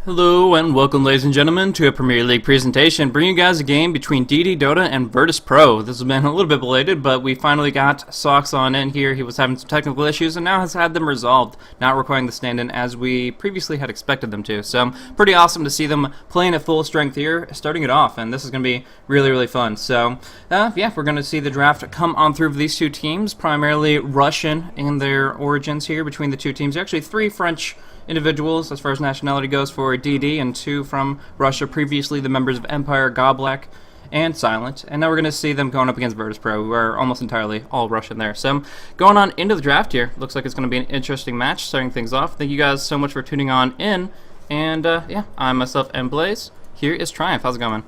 Hello and welcome, ladies and gentlemen, to a Premier League presentation bringing you guys a game between DD Dota and Virtus.Pro. This has been a little bit belated, but we finally got Socks on in here. He was having some technical issues and now has had them resolved, not requiring the stand-in as we previously had expected them to. So pretty awesome to see them playing at full strength here, starting it off, and this is going to be really, really fun. So yeah, we're going to see the draft come on through for these two teams, primarily Russian in their origins here between the two teams. Actually, three French individuals as far as nationality goes for DD, and two from Russia, previously the members of Empire, Goblak, and Silent. And now we're going to see them going up against Virtus.Pro, who are almost entirely all Russian there. So going on into the draft here, looks like it's going to be an interesting match, starting things off. Thank you guys so much for tuning on in, and yeah, I'm myself, Blaze. Here is Triumph. How's it going?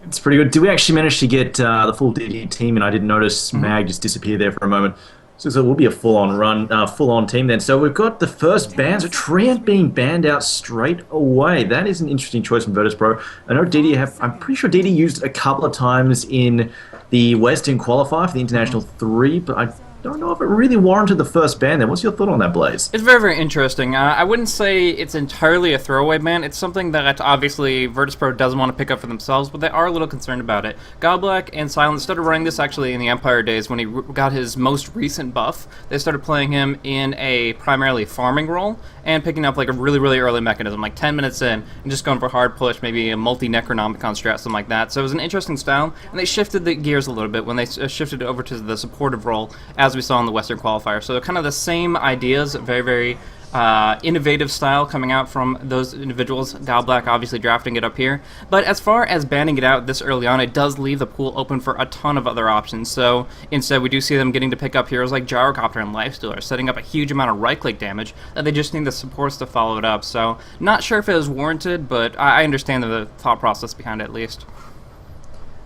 It's pretty good. Did we actually manage to get the full DD team? And I didn't notice Mag just disappear there for a moment. So it will be a full-on run, full-on team then. So we've got the first bans. Treant being banned out straight away. That is an interesting choice from Virtus.Pro. I know DD I'm pretty sure DD used a couple of times in the Western qualifier for the International 3, but I don't know if it really warranted the first ban then. What's your thought on that, Blaze? It's very, very interesting. I wouldn't say it's entirely a throwaway ban. It's something that obviously Virtus.Pro doesn't want to pick up for themselves, but they are a little concerned about it. Goblak and Silent started running this actually in the Empire days when he got his most recent buff. They started playing him in a primarily farming role and picking up like a really, really early mechanism, like 10 minutes in, and just going for hard push, maybe a multi-Necronomicon strat, something like that. So it was an interesting style, and they shifted the gears a little bit when they shifted over to the supportive role, as we saw in the Western qualifier. So kind of the same ideas, very, very innovative style coming out from those individuals. Goblak obviously drafting it up here. But as far as banning it out this early on, it does leave the pool open for a ton of other options. So instead, we do see them getting to pick up heroes like Gyrocopter and Lifestealer, setting up a huge amount of right-click damage that they just need the supports to follow it up. So not sure if it was warranted, but I understand the thought process behind it at least.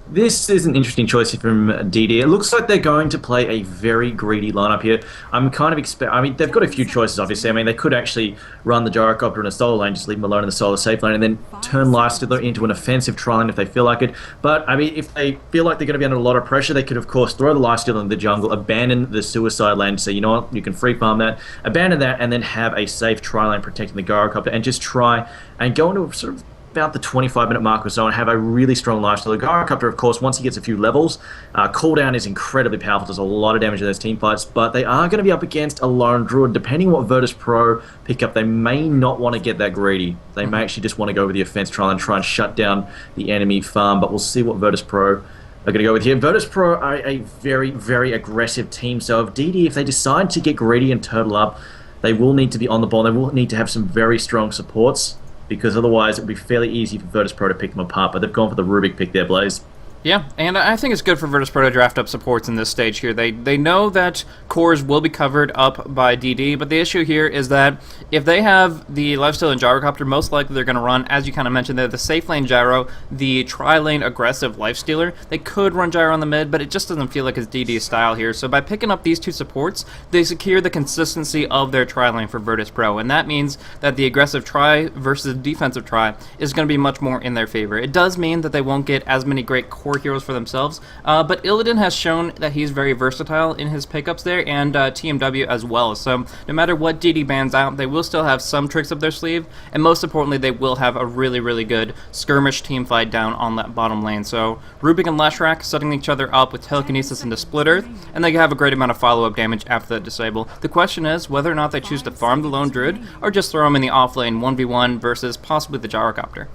This is an interesting choice here from DD. It looks like they're going to play a very greedy lineup here. I'm kind of I mean, they've got a few choices, obviously. I mean, they could actually run the Gyrocopter in a solo lane, just leave them alone in the solo safe lane, and then turn Lifestealer into an offensive tri lane if they feel like it. But, I mean, if they feel like they're going to be under a lot of pressure, they could, of course, throw the Lifestealer in the jungle, abandon the suicide lane, so you know what, you can free farm that, abandon that, and then have a safe tri lane protecting the Gyrocopter, and just try and go into sort of about the 25-minute mark or so and have a really strong lifesteal. The Gyrocopter, of course, once he gets a few levels, cooldown is incredibly powerful, does a lot of damage in those team fights, but they are going to be up against a lone druid. Depending on what Virtus.Pro pick up, they may not want to get that greedy. They may actually just want to go with the offense trial and try and shut down the enemy farm, but we'll see what Virtus.Pro are going to go with here. Virtus.Pro are a very, very aggressive team, so if DD, if they decide to get greedy and turtle up, they will need to be on the ball. They will need to have some very strong supports, because otherwise it would be fairly easy for Virtus.Pro to pick them apart, but they've gone for the Rubik pick there, Blaze. Yeah, and I think it's good for Virtus.Pro to draft up supports in this stage here. They know that cores will be covered up by DD, but the issue here is that if they have the Lifesteal and Gyrocopter, most likely they're going to run, as you kind of mentioned, they're the safe lane Gyro, the tri-lane aggressive Lifestealer. They could run Gyro on the mid, but it just doesn't feel like it's DD's style here. So by picking up these two supports, they secure the consistency of their tri-lane for Virtus.Pro, and that means that the aggressive tri versus defensive tri is going to be much more in their favor. It does mean that they won't get as many great core heroes for themselves, but Illidan has shown that he's very versatile in his pickups there, and TMW as well. So no matter what DD bans out, they will still have some tricks up their sleeve, and most importantly, they will have a really, really good skirmish team fight down on that bottom lane. So Rubik and Leshrac setting each other up with telekinesis into Split Earth, and they have a great amount of follow-up damage after that disable. The question is whether or not they choose to farm the lone druid or just throw him in the off lane 1v1 versus possibly the Gyrocopter.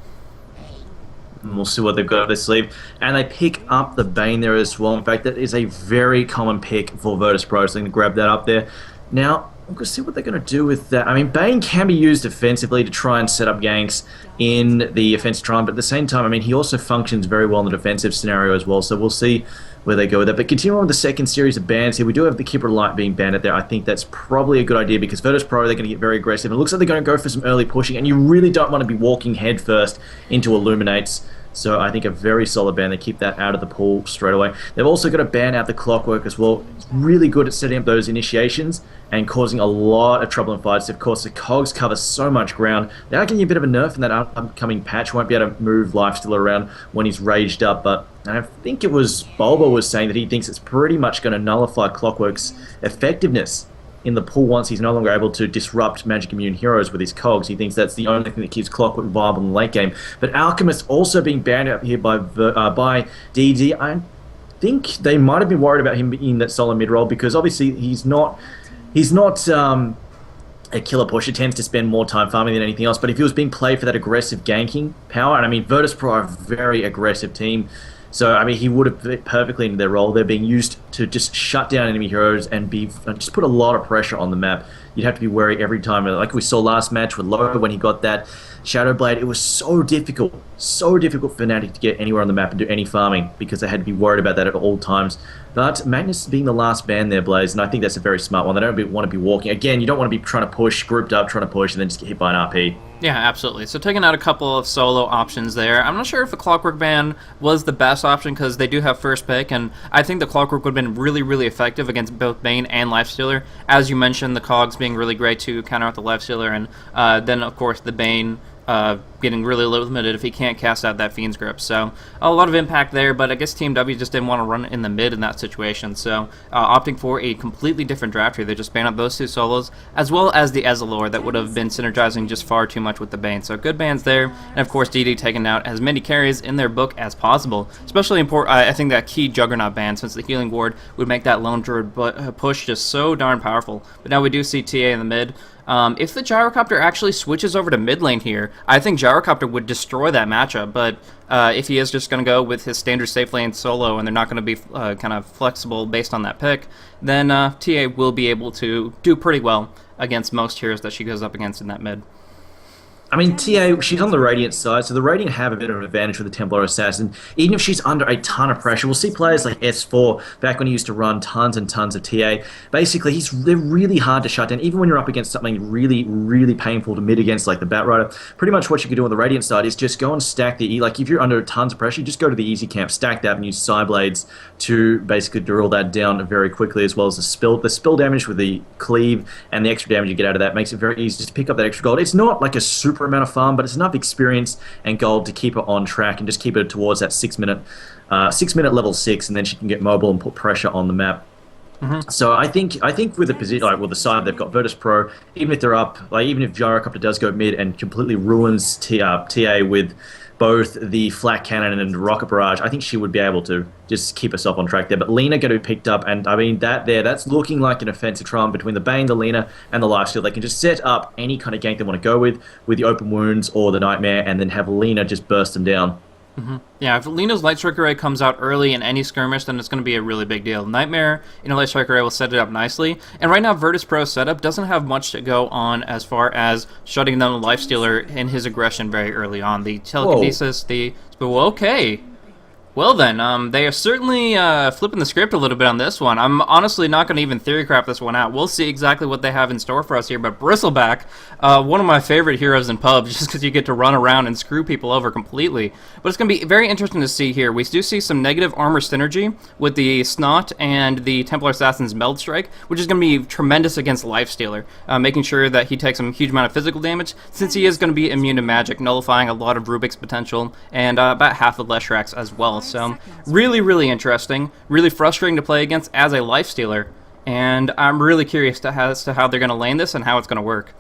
And we'll see what they've got up their sleeve. And they pick up the Bane there as well. In fact, that is a very common pick for Virtus.Pro, so they're going to grab that up there. Now, we're going to see what they're going to do with that. I mean, Bane can be used offensively to try and set up ganks in the offensive trial, but at the same time, I mean, he also functions very well in the defensive scenario as well, so we'll see where they go with that. But continuing with the second series of bans here, we do have the Kipper Light being banned out there. I think that's probably a good idea because Virtus.Pro, they're going to get very aggressive. It looks like they're going to go for some early pushing, and you really don't want to be walking headfirst into Illuminates. So I think a very solid ban. They keep that out of the pool straight away. They've also got to ban out the Clockwork as well. It's really good at setting up those initiations and causing a lot of trouble in fights. Of course, the Cogs cover so much ground. They are getting a bit of a nerf in that upcoming patch. Won't be able to move Lifestealer around when he's raged up, but I think it was Bulba was saying that he thinks it's pretty much going to nullify Clockwork's effectiveness in the pool once he's no longer able to disrupt magic immune heroes with his cogs. He thinks that's the only thing that keeps Clockwork viable in the late game. But Alchemist also being banned out here by DD. I think they might have been worried about him in that solo mid role because obviously he's not a killer pusher, tends to spend more time farming than anything else. But if he was being played for that aggressive ganking power, and I mean Virtus.Pro are a very aggressive team, so I mean he would have fit perfectly into their role. They're being used to just shut down enemy heroes and just put a lot of pressure on the map. You'd have to be wary every time, like we saw last match with Lowe when he got that Shadow Blade. It was so difficult for Fnatic to get anywhere on the map and do any farming because they had to be worried about that at all times. But Magnus being the last ban there, Blaze, and I think that's a very smart one. They don't want to be walking. Again, you don't want to be trying to push, grouped up, trying to push, and then just get hit by an RP. Yeah, absolutely. So taking out a couple of solo options there. I'm not sure if the Clockwork ban was the best option because they do have first pick, and I think the Clockwork would have been really, really effective against both Bane and Lifestealer. As you mentioned, the Cogs being really great to counter out the Lifestealer, and then, of course, the Bane getting really limited if he can't cast out that Fiend's Grip. So a lot of impact there, but I guess Team W just didn't want to run in the mid in that situation. So opting for a completely different draft here. They just banned up those two solos, as well as the Ezreal that would have been synergizing just far too much with the Bane. So good bans there, and of course DD taking out as many carries in their book as possible. Especially important, I think that key Juggernaut ban, since the Healing Ward would make that Lone Druid push just so darn powerful. But now we do see TA in the mid. If the Gyrocopter actually switches over to mid lane here, I think Gyrocopter would destroy that matchup, but if he is just going to go with his standard safe lane solo and they're not going to be kind of flexible based on that pick, then TA will be able to do pretty well against most heroes that she goes up against in that mid. I mean, TA, she's on the Radiant side, so the Radiant have a bit of an advantage with the Templar Assassin. Even if she's under a ton of pressure, we'll see players like S4, back when he used to run tons and tons of TA. Basically, they're really hard to shut down, even when you're up against something really, really painful to mid against, like the Batrider. Pretty much what you can do on the Radiant side is just go and stack the E. Like, if you're under tons of pressure, you just go to the easy camp, stack that, and use Psyblades to basically drill that down very quickly, as well as the spill damage with the cleave, and the extra damage you get out of that makes it very easy to pick up that extra gold. It's not like a super amount of farm, but it's enough experience and gold to keep her on track and just keep her towards that 6 minute level 6, and then she can get mobile and put pressure on the map. So I think with the position, the side they've got Virtus.Pro, even if they're up, even if Gyrocopter does go mid and completely ruins TA with both the Flak Cannon and Rocket Barrage, I think she would be able to just keep herself on track there. But Lina going to be picked up, and I mean that's looking like an offensive triumph between the Bane, the Lina, and the Lifesteal. They can just set up any kind of gank they want to go with the Open Wounds or the Nightmare, and then have Lina just burst them down. Yeah, if Lina's Light Strike Array comes out early in any skirmish, then it's going to be a really big deal. Nightmare in a Light Strike Array will set it up nicely, and right now Virtus.Pro's setup doesn't have much to go on as far as shutting down the Lifestealer in his aggression very early on. The Telekinesis, okay. Well then, they are certainly flipping the script a little bit on this one. I'm honestly not going to even theorycraft this one out. We'll see exactly what they have in store for us here. But Bristleback, one of my favorite heroes in PUBG, just because you get to run around and screw people over completely. But it's going to be very interesting to see here. We do see some negative armor synergy with the Snot and the Templar Assassin's Meld Strike, which is going to be tremendous against Lifestealer, making sure that he takes a huge amount of physical damage, since he is going to be immune to magic, nullifying a lot of Rubik's potential, and about half of Leshrax's as well. So really, really interesting, really frustrating to play against as a Lifestealer, and I'm really curious as to how they're going to lane this and how it's going to work.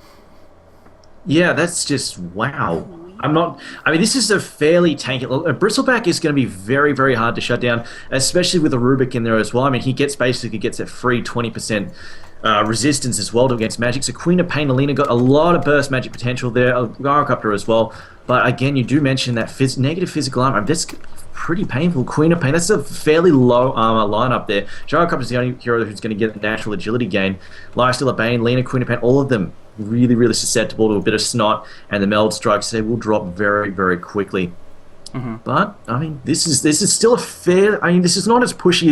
Yeah, that's just wow. I mean, this is a fairly tanky. Bristleback is going to be very, very hard to shut down, especially with a Rubik in there as well. I mean, he basically gets that free 20% resistance as well against magic. So Queen of Pain, Alina got a lot of burst magic potential there. Gyrocopter as well. But again, you do mention that negative physical armor. That's pretty painful. Queen of Pain, that's a fairly low armor lineup there. Gyrocopter is the only hero who's going to get a natural agility gain. Lifestealer, Bane, Lina, Queen of Pain, all of them really, really susceptible to a bit of Snot, and the Meld Strikes, they will drop very, very quickly. But I mean, this is still a fair. I mean, this is not as pushy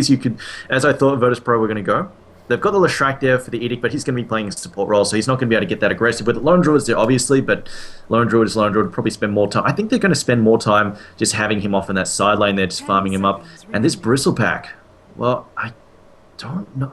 as I thought Virtus.Pro were going to go. They've got the Leshrac there for the Edict, but he's going to be playing a support role, so he's not going to be able to get that aggressive. With Lone Druid's there, obviously, but Lone Druid is Lone Druid. Probably spend more time. I think they're going to spend more time just having him off in that side lane there, just farming him up. And this Bristleback, well, don't know.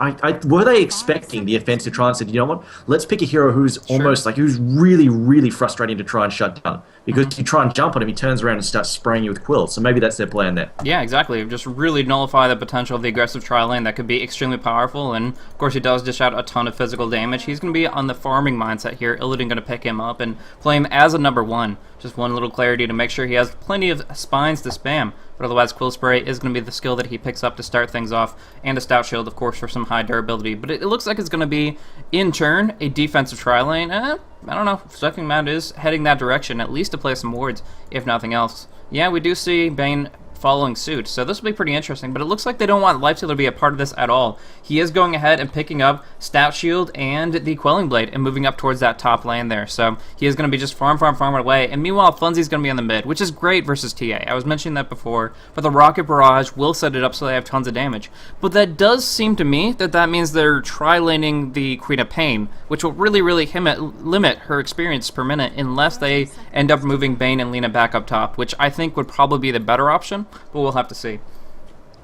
Were they expecting the offense to try and say, you know what? Let's pick a hero who's almost like who's really, really frustrating to try and shut down. Because you try and jump on him, he turns around and starts spraying you with quills. So maybe that's their plan there. Yeah, exactly. Just really nullify the potential of the aggressive tri-lane that could be extremely powerful. And of course, he does dish out a ton of physical damage. He's going to be on the farming mindset here. Illidan going to pick him up and play him as a number 1. Just one little clarity to make sure he has plenty of spines to spam. But otherwise, Quill Spray is going to be the skill that he picks up to start things off, and a Stout Shield, of course, for some high durability. But it looks like it's going to be, in turn, a defensive tri-lane. I don't know. Sucking Mount is heading that direction, at least to play some wards, if nothing else. Yeah, we do see Bane following suit, so this will be pretty interesting, but it looks like they don't want Lifestealer to be a part of this at all. He is going ahead and picking up Stout Shield and the Quelling Blade and moving up towards that top lane there, so he is going to be just farm away, and meanwhile Funzy's going to be on the mid, which is great versus TA. I was mentioning that before, but the Rocket Barrage will set it up so they have tons of damage, but that does seem to me that means they're tri-laning the Queen of Pain, which will really limit her experience per minute unless they end up moving Bane and Lina back up top, which I think would probably be the better option, but we'll have to see.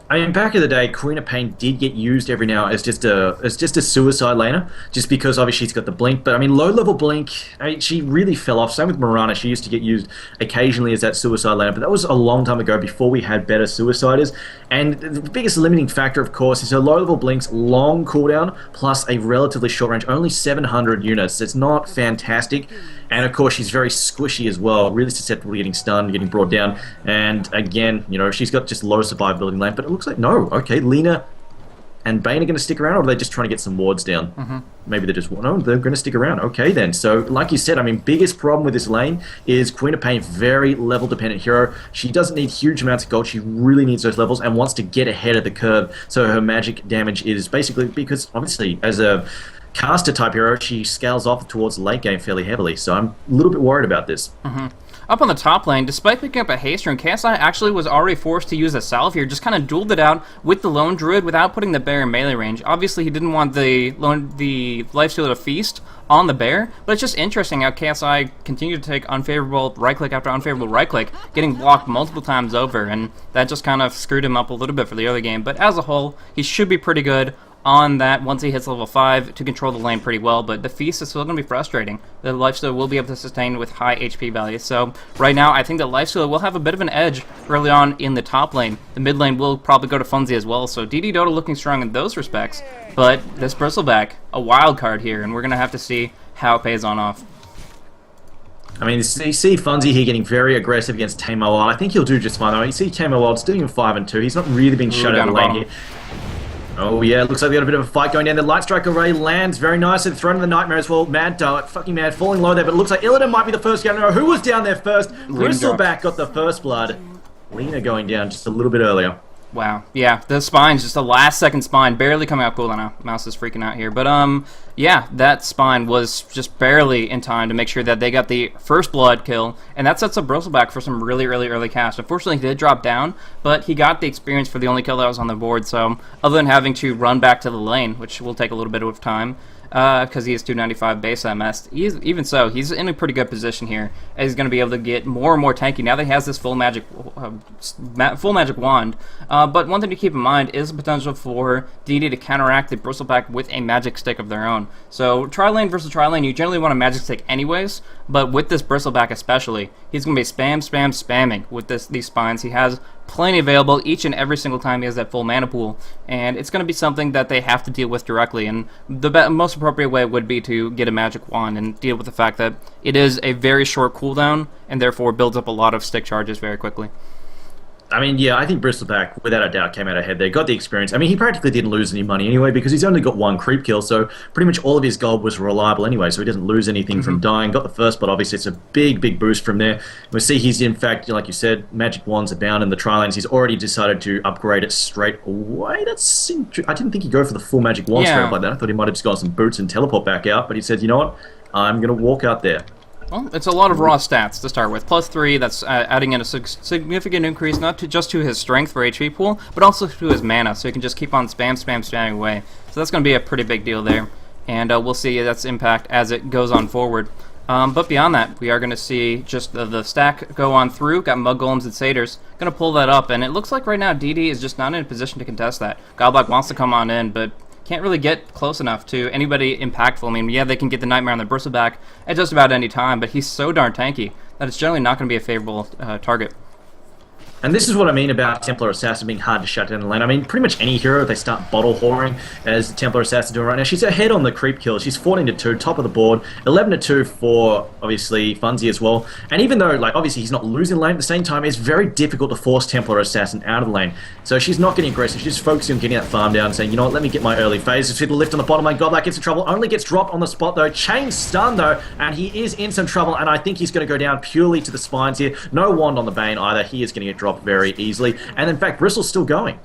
I mean, back in the day, Queen of Pain did get used every now as just a suicide laner, just because obviously she's got the blink. But I mean, low level blink, she really fell off. Same with Mirana, she used to get used occasionally as that suicide laner, but that was a long time ago before we had better suiciders. And the biggest limiting factor, of course, is her low level blink's long cooldown plus a relatively short range, only 700 units. It's not fantastic. And of course, she's very squishy as well, really susceptible to getting stunned, getting brought down. And again, you know, she's got just low survivability lane, but it looks like, no, okay, Lina and Bane are going to stick around, or are they just trying to get some wards down? Maybe they're just, no, they're going to stick around. Okay, then. So, like you said, I mean, biggest problem with this lane is Queen of Pain, very level-dependent hero. She doesn't need huge amounts of gold. She really needs those levels and wants to get ahead of the curve. So her magic damage is basically, because obviously, as a caster type hero, she scales off towards the late game fairly heavily, so I'm a little bit worried about this. Up on the top lane, despite picking up a haste rune, KSI actually was already forced to use a salve here, just kind of dueled it out with the lone druid without putting the bear in melee range. Obviously, he didn't want the lifestealer to feast on the bear, but it's just interesting how KSI continued to take unfavorable right click after unfavorable right click, getting blocked multiple times over, and that just kind of screwed him up a little bit for the early game. But as a whole, he should be pretty good on that once he hits level 5 to control the lane pretty well, but the feast is still going to be frustrating. The lifesteal will be able to sustain with high HP values, so right now I think that lifesteal will have a bit of an edge early on in the top lane. The mid lane will probably go to Funzy as well, so DD Dota looking strong in those respects, but this Bristleback, a wild card here, and we're going to have to see how it pays on off. I mean, you see Funzy here getting very aggressive against Tame Wild. I think he'll do just fine though. You see Tame Wild's doing 5 and 2. He's not really been shut out of the lane here. Oh yeah, looks like we got a bit of a fight going down there. Light Strike Array lands very nicely. Thrown in the Nightmare as well. Fucking Mad, falling low there, but it looks like Illidan might be the first guy to know who was down there first. Bristleback got the first blood. Lina going down just a little bit earlier. Wow, yeah, the spine's just a last second spine, barely coming out cool. I know, mouse is freaking out here, but yeah, that spine was just barely in time to make sure that they got the first blood kill, and that sets up Bristleback for some really early cast. Unfortunately, he did drop down, but he got the experience for the only kill that was on the board, so other than having to run back to the lane, which will take a little bit of time, because he is 295 base MS. Even so, he's in a pretty good position here, as he's going to be able to get more and more tanky now that he has this full magic wand. But one thing to keep in mind is the potential for DD to counteract the Bristleback with a magic stick of their own. So tri-lane versus tri-lane, you generally want a magic stick anyways, but with this Bristleback especially, he's going to be spamming with these spines. He has plenty available each and every single time he has that full mana pool, and it's going to be something that they have to deal with directly, and the most appropriate way would be to get a magic wand and deal with the fact that it is a very short cooldown and therefore builds up a lot of stick charges very quickly. I mean, yeah, I think Bristleback, without a doubt, came out ahead there. Got the experience. I mean, he practically didn't lose any money anyway because he's only got 1 creep kill, so pretty much all of his gold was reliable anyway, so he doesn't lose anything from dying. Got the first, but obviously it's a big boost from there. We see he's, in fact, like you said, magic wands are bound in the tri-lanes. He's already decided to upgrade it straight away. That's I didn't think he'd go for the full magic wand straight up like that. I thought he might have just got some boots and teleport back out, but he said, you know what, I'm going to walk out there. Well, it's a lot of raw stats to start with. +3, that's adding in a significant increase, not just to his strength for HP pool, but also to his mana, so he can just keep on spamming away. So that's going to be a pretty big deal there, and we'll see that's impact as it goes on forward. But beyond that, we are going to see just the stack go on through. Got Mud Golems and Satyrs. Going to pull that up, and it looks like right now DD is just not in a position to contest that. Godblock wants to come on in, but can't really get close enough to anybody impactful. I mean, yeah, they can get the Nightmare on the Bristleback at just about any time, but he's so darn tanky that it's generally not going to be a favorable target. And this is what I mean about Templar Assassin being hard to shut down in the lane. I mean, pretty much any hero, they start bottle whoring, as the Templar Assassin doing right now. She's ahead on the creep kill. She's 14-2, top of the board. 11-2 for, obviously, Funzy as well. And even though, like, obviously he's not losing lane, at the same time, it's very difficult to force Templar Assassin out of the lane. So she's not getting aggressive. She's just focusing on getting that farm down and saying, you know what, let me get my early phase. She's the lift on the bottom lane. Godlike gets in trouble. Only gets dropped on the spot, though. Chain stun, though, and he is in some trouble, and I think he's going to go down purely to the spines here. No wand on the Bane either. He is going to get dropped very easily. And in fact, Bristle's still going.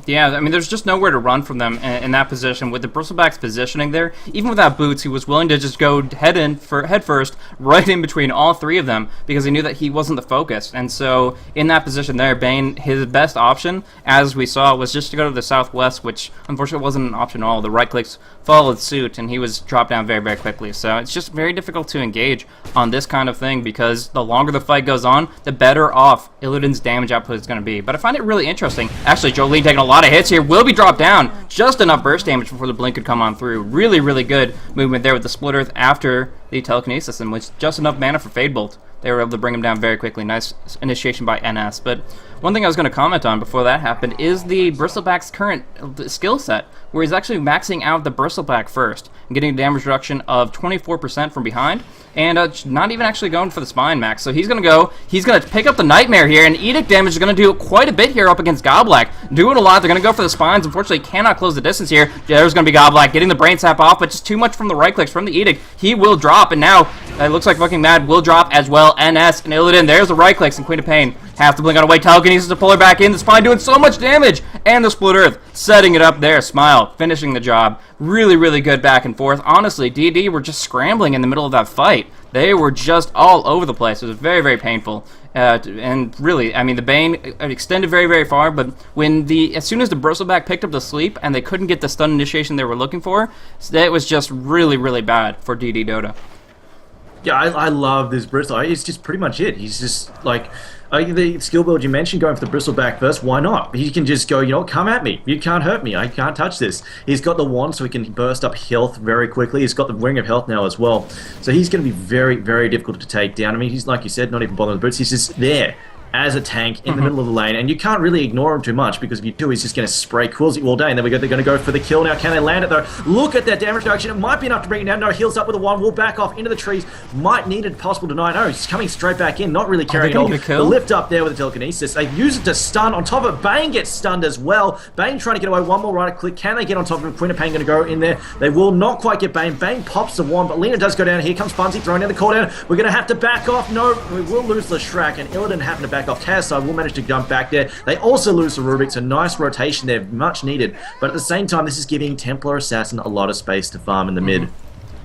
Yeah, I mean, there's just nowhere to run from them in that position. With the Bristleback's positioning there, even without boots, he was willing to just go head first, right in between all three of them, because he knew that he wasn't the focus. And so, in that position there, Bane, his best option, as we saw, was just to go to the southwest, which unfortunately wasn't an option at all. The right clicks followed suit, and he was dropped down very, very quickly. So it's just very difficult to engage on this kind of thing, because the longer the fight goes on, the better off Illidan's damage output is going to be. But I find it really interesting. Actually, Jolene taking a lot of hits here, will be dropped down. Just enough burst damage before the blink could come on through. Really, really good movement there with the Split Earth after the telekinesis, and with just enough mana for Fade Bolt. They were able to bring him down very quickly. Nice initiation by NS. But one thing I was going to comment on before that happened is the Bristleback's current skill set, where he's actually maxing out the Bristleback first and getting a damage reduction of 24% from behind, and not even actually going for the spine max. So he's going to pick up the Nightmare here, and Edict damage is going to do quite a bit here up against Godblack. Doing a lot. They're going to go for the spines. Unfortunately, cannot close the distance here. There's going to be Godblack getting the Brain Sap off, but just too much from the right clicks from the Edict. He will drop, and now it looks like fucking Mad will drop as well. NS and Illidan, there's the right clicks, and Queen of Pain has to blink on away. Telekinesis to pull her back in. The spine doing so much damage, and the Split Earth setting it up there. Smile finishing the job. Really, really good back and forth. Honestly, DD were just scrambling in the middle of that fight. They were just all over the place. It was very, very painful. And really, I mean, the Bane extended very, very far, but as soon as the Bristleback picked up the sleep and they couldn't get the stun initiation they were looking for, it was just really, really bad for DD Dota. Yeah, I love this Bristle. It's just pretty much it. He's just like the skill build you mentioned, going for the Bristleback first. Why not? He can just go, you know, come at me. You can't hurt me. I can't touch this. He's got the wand, so he can burst up health very quickly. He's got the Ring of Health now as well, so he's going to be very, very difficult to take down. I mean, he's, like you said, not even bothering with boots. He's just there as a tank in the middle of the lane, and you can't really ignore him too much, because if you do, he's just going to spray quills at you all day, and then they're going to go for the kill now. Can they land it, though? Look at that damage reduction. It might be enough to bring it down. No, heals up with a one. Will back off into the trees. Might need a possible deny. No, he's coming straight back in, not really caring at all. The lift up there with the telekinesis. They use it to stun. On top of it, Bane gets stunned as well. Bane trying to get away. One more right click. Can they get on top of him? Queen of Pain going to go in there. They will not quite get Bane. Bane pops the wand, but Lena does go down. Here comes Funzy throwing down the call down. We're going to have to back off. No, we will lose the Shrek, and Illidan having to back off. Chaos will manage to jump back there. They also lose the Rubik, so nice rotation there, much needed. But at the same time, this is giving Templar Assassin a lot of space to farm in the mid.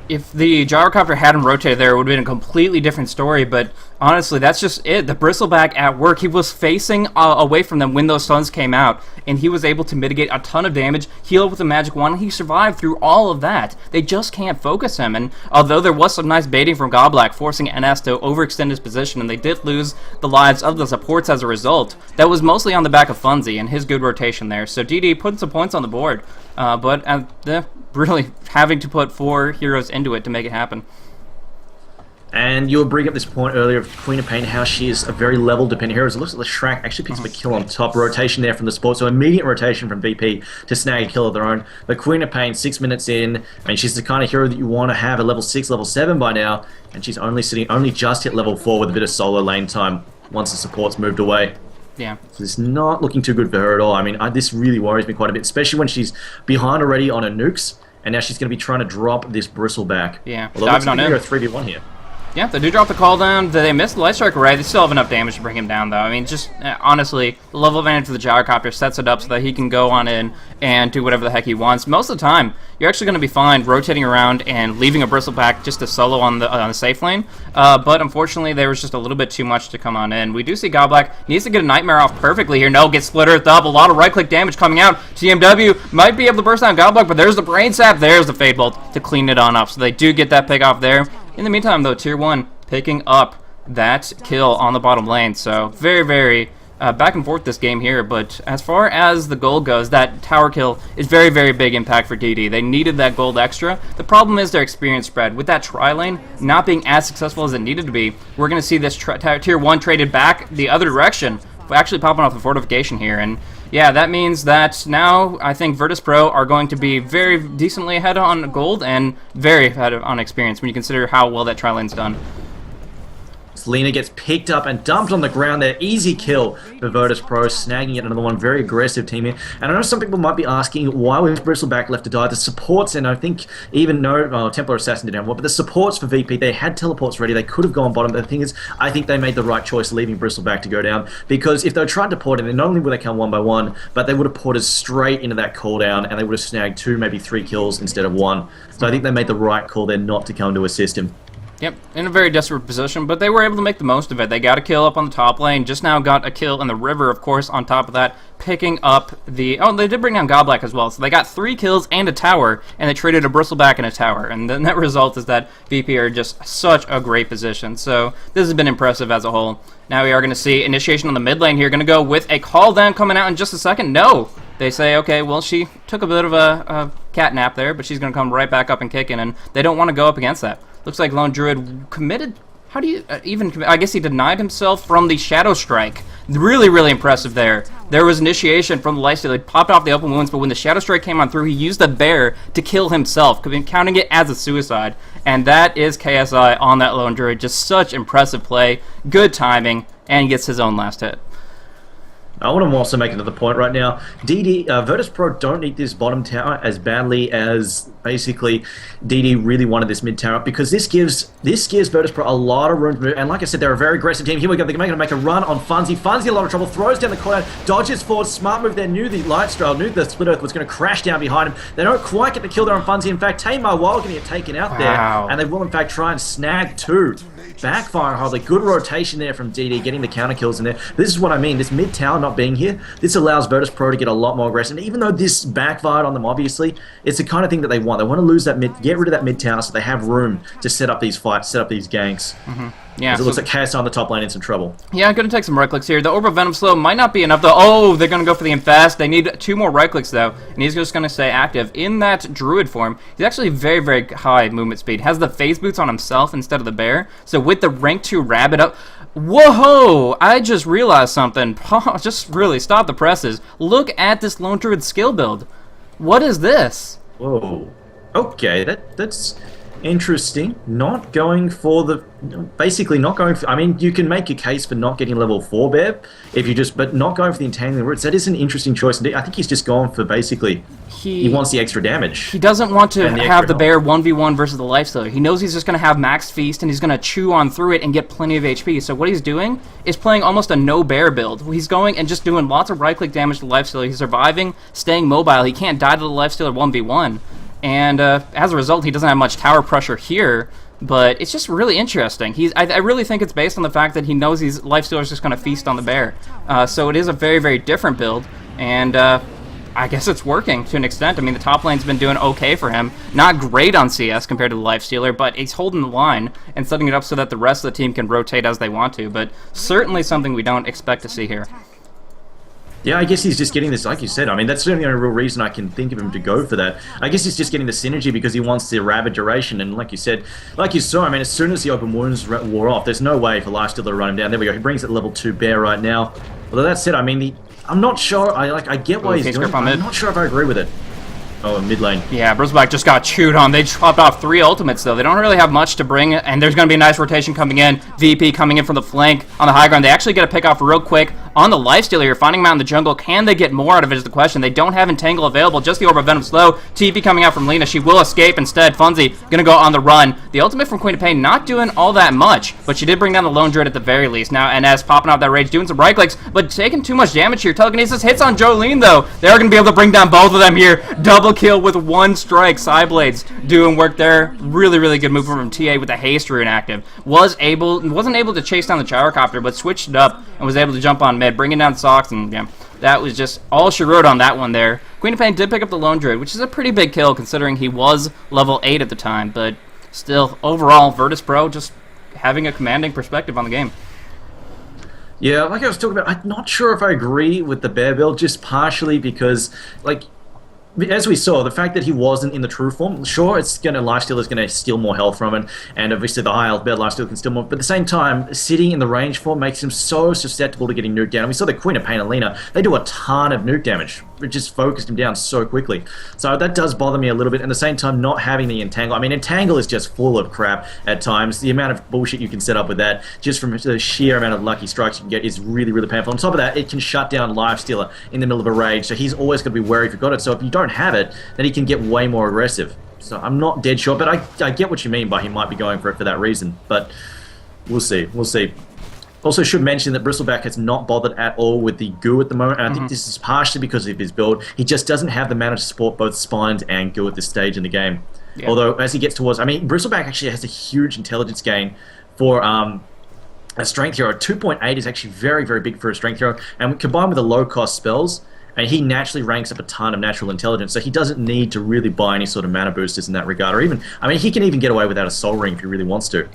If the Gyrocopter hadn't rotated there, it would have been a completely different story, but honestly, that's just it. The Bristleback at work, he was facing away from them when those stuns came out, and he was able to mitigate a ton of damage, heal with a magic wand, and he survived through all of that. They just can't focus him, and although there was some nice baiting from Godblack, forcing NS to overextend his position, and they did lose the lives of the supports as a result, that was mostly on the back of Funzy and his good rotation there. So DD put some points on the board, but really having to put 4 heroes into it to make it happen. And you were bringing up this point earlier of Queen of Pain, how she is a very level dependent hero. As it looks like the Shrek actually picks up a kill on top. Rotation there from the support, so immediate rotation from VP to snag a kill of their own. The Queen of Pain, 6 minutes in, I mean, she's the kind of hero that you want to have at level 6, level 7 by now, and she's only just hit level 4 with a bit of solo lane time once the support's moved away. Yeah. So it's not looking too good for her at all. I mean, this really worries me quite a bit, especially when she's behind already on her nukes, and now she's going to be trying to drop this Bristleback. Yeah, although it's going to be a 3v1 here. Yeah, they do drop the call down. They missed the Light Strike array. They still have enough damage to bring him down, though. I mean, just honestly, the level advantage of the Gyrocopter sets it up so that he can go on in and do whatever the heck he wants. Most of the time, you're actually going to be fine rotating around and leaving a Bristleback just to solo on the safe lane. But unfortunately, there was just a little bit too much to come on in. We do see Godblack needs to get a Nightmare off perfectly here. No, gets Split Earth up. A lot of right-click damage coming out. TMW might be able to burst down Godblack, but there's the Brain Sap. There's the Fade Bolt to clean it on up. So they do get that pick off there. In the meantime, though, Tier 1 picking up that kill on the bottom lane. So very, very back and forth this game here. But as far as the gold goes, that tower kill is very, very big impact for DD. They needed that gold extra. The problem is their experience spread. With that tri-lane not being as successful as it needed to be, we're going to see this Tier 1 traded back the other direction. We're actually popping off the fortification here. And yeah, that means that now I think Virtus.Pro are going to be very decently ahead on gold and very ahead on experience when you consider how well that tri-lane's done. Lina gets picked up and dumped on the ground there. Easy kill for Virtus.Pro, snagging yet another one. Very aggressive team here. And I know some people might be asking, why was Bristleback left to die? The supports, and I think even Templar Assassin didn't have one, but the supports for VP, they had teleports ready. They could have gone bottom. But the thing is, I think they made the right choice leaving Bristleback to go down, because if they tried to port in, not only would they come one by one, but they would have ported straight into that cooldown, and they would have snagged 2, maybe 3 kills instead of 1. So I think they made the right call there not to come to assist him. Yep, in a very desperate position, but they were able to make the most of it. They got a kill up on the top lane, just now got a kill in the river, of course, on top of that, picking up the... Oh, they did bring down Godblack as well, so they got 3 kills and a tower, and they traded a Bristleback and a tower, and the net result is that VP are just such a great position, so this has been impressive as a whole. Now we are going to see initiation on the mid lane here, going to go with a call down coming out in just a second. No! They say, okay, well, she took a bit of a cat nap there, but she's going to come right back up and kick in, and they don't want to go up against that. Looks like Lone Druid committed... How do you even... I guess he denied himself from the Shadow Strike. Really, really impressive there. There was initiation from the lifesteal. He popped off the open wounds, but when the Shadow Strike came on through, he used the bear to kill himself, counting it as a suicide. And that is KSI on that Lone Druid. Just such impressive play. Good timing, and he gets his own last hit. I want to also make another point right now. Virtus.Pro don't need this bottom tower as badly as basically DD really wanted this mid tower, because this gives Virtus.Pro a lot of room to move. And like I said, they're a very aggressive team. Here we go. They're going to make a run on Funzy. Funzy a lot of trouble. Throws down the corner. Dodges forward. Smart move there. Knew the Lightstrail, knew the Split Earth was going to crash down behind him. They don't quite get the kill there on Funzy. In fact, Tamar Wild going to get taken out there. And they will in fact try and snag 2. Backfire hardly. Good rotation there from DD, getting the counter kills in there. This is what I mean. This mid tower not being here, this allows Virtus.Pro to get a lot more aggressive. And even though this backfired on them, obviously, it's the kind of thing that they want. They want to lose that mid, get rid of that mid tower so they have room to set up these fights, set up these ganks. Yeah, it looks like KSI on the top lane in some trouble. Yeah, I'm going to take some right clicks here. The Orb of Venom Slow might not be enough, though. Oh, they're going to go for the Infest. They need 2 more right clicks, though, and he's just going to stay active. In that Druid form, he's actually very, very high movement speed. Has the phase boots on himself instead of the bear. So with the rank 2 rabbit up... Whoa! I just realized something. Just really stop the presses. Look at this Lone Druid skill build. What is this? Whoa. Okay, that's... interesting. Not going for the... Basically not going for... I mean, you can make a case for not getting level 4 bear, if you just... But not going for the Entangling Roots. That is an interesting choice. I think he's just gone for basically... He wants the extra damage. He doesn't want to have the bear 1v1 versus the Lifestealer. He knows he's just going to have max feast, and he's going to chew on through it and get plenty of HP. So what he's doing is playing almost a no bear build. He's going and just doing lots of right-click damage to the Lifestealer. He's surviving, staying mobile. He can't die to the Lifestealer 1v1. And as a result, he doesn't have much tower pressure here, but it's just really interesting. I really think it's based on the fact that he knows his Lifestealer is just going to feast on the bear. So it is a very, very different build, and I guess it's working to an extent. I mean, the top lane's been doing okay for him. Not great on CS compared to the Lifestealer, but he's holding the line and setting it up so that the rest of the team can rotate as they want to, but certainly something we don't expect to see here. Yeah, I guess he's just getting this, like you said. I mean, that's certainly the only real reason I can think of him to go for that. I guess he's just getting the synergy because he wants the rabid duration. And like you said, like you saw, I mean, as soon as the open wounds wore off, there's no way for Lifestealer to run him down. There we go. He brings it level 2 bear right now. Although that said, I mean, I'm not sure. I get why he's doing it. I'm not sure if I agree with it. Oh, mid lane. Yeah, Bristleback just got chewed on. They chopped off 3 ultimates, though. They don't really have much to bring, and there's going to be a nice rotation coming in. VP coming in from the flank on the high ground. They actually get a pick off real quick on the Lifestealer here, finding him out in the jungle. Can they get more out of it is the question. They don't have Entangle available, just the Orb of Venom Slow. TP coming out from Lina. She will escape instead. Funzy going to go on the run. The ultimate from Queen of Pain not doing all that much, but she did bring down the Lone Druid at the very least. Now, NS popping out that rage, doing some right clicks, but taking too much damage here. Telekinesis hits on Jolene, though. They're going to be able to bring down both of them here. Double kill with 1 strike. Psyblades doing work there. Really, really good movement from TA with the haste rune active. Wasn't able to chase down the gyrocopter, but switched it up and was able to jump on mid, bringing down Socks, and yeah, that was just all she wrote on that one there. Queen of Pain did pick up the Lone Druid, which is a pretty big kill considering he was level 8 at the time, but still, overall, Virtus.Pro just having a commanding perspective on the game. Yeah, like I was talking about, I'm not sure if I agree with the bear build, just partially because, like, as we saw, the fact that he wasn't in the true form, sure, it's gonna lifesteal is gonna steal more health from him, and obviously the high health bear lifesteal can steal more. But at the same time, sitting in the range form makes him so susceptible to getting nuked down. And we saw the Queen of Pain and Lena; they do a ton of nuke damage. It just focused him down so quickly. So that does bother me a little bit. And at the same time, not having the entangle. I mean, entangle is just full of crap at times. The amount of bullshit you can set up with that, just from the sheer amount of lucky strikes you can get, is really, really painful. On top of that, it can shut down lifestealer in the middle of a rage. So he's always going to be wary if you've got it. So if you don't have it, then he can get way more aggressive. So I'm not dead sure, but I get what you mean by he might be going for it for that reason. But we'll see. We'll see. Also should mention that Bristleback has not bothered at all with the goo at the moment, and I think this is partially because of his build. He just doesn't have the mana to support both spines and goo at this stage in the game. Yeah. Although, as he gets towards... I mean, Bristleback actually has a huge intelligence gain for a strength hero. 2.8 is actually very, very big for a strength hero, and combined with the low-cost spells, and he naturally ranks up a ton of natural intelligence, so he doesn't need to really buy any sort of mana boosters in that regard, or even... I mean, he can even get away without a soul ring if he really wants to.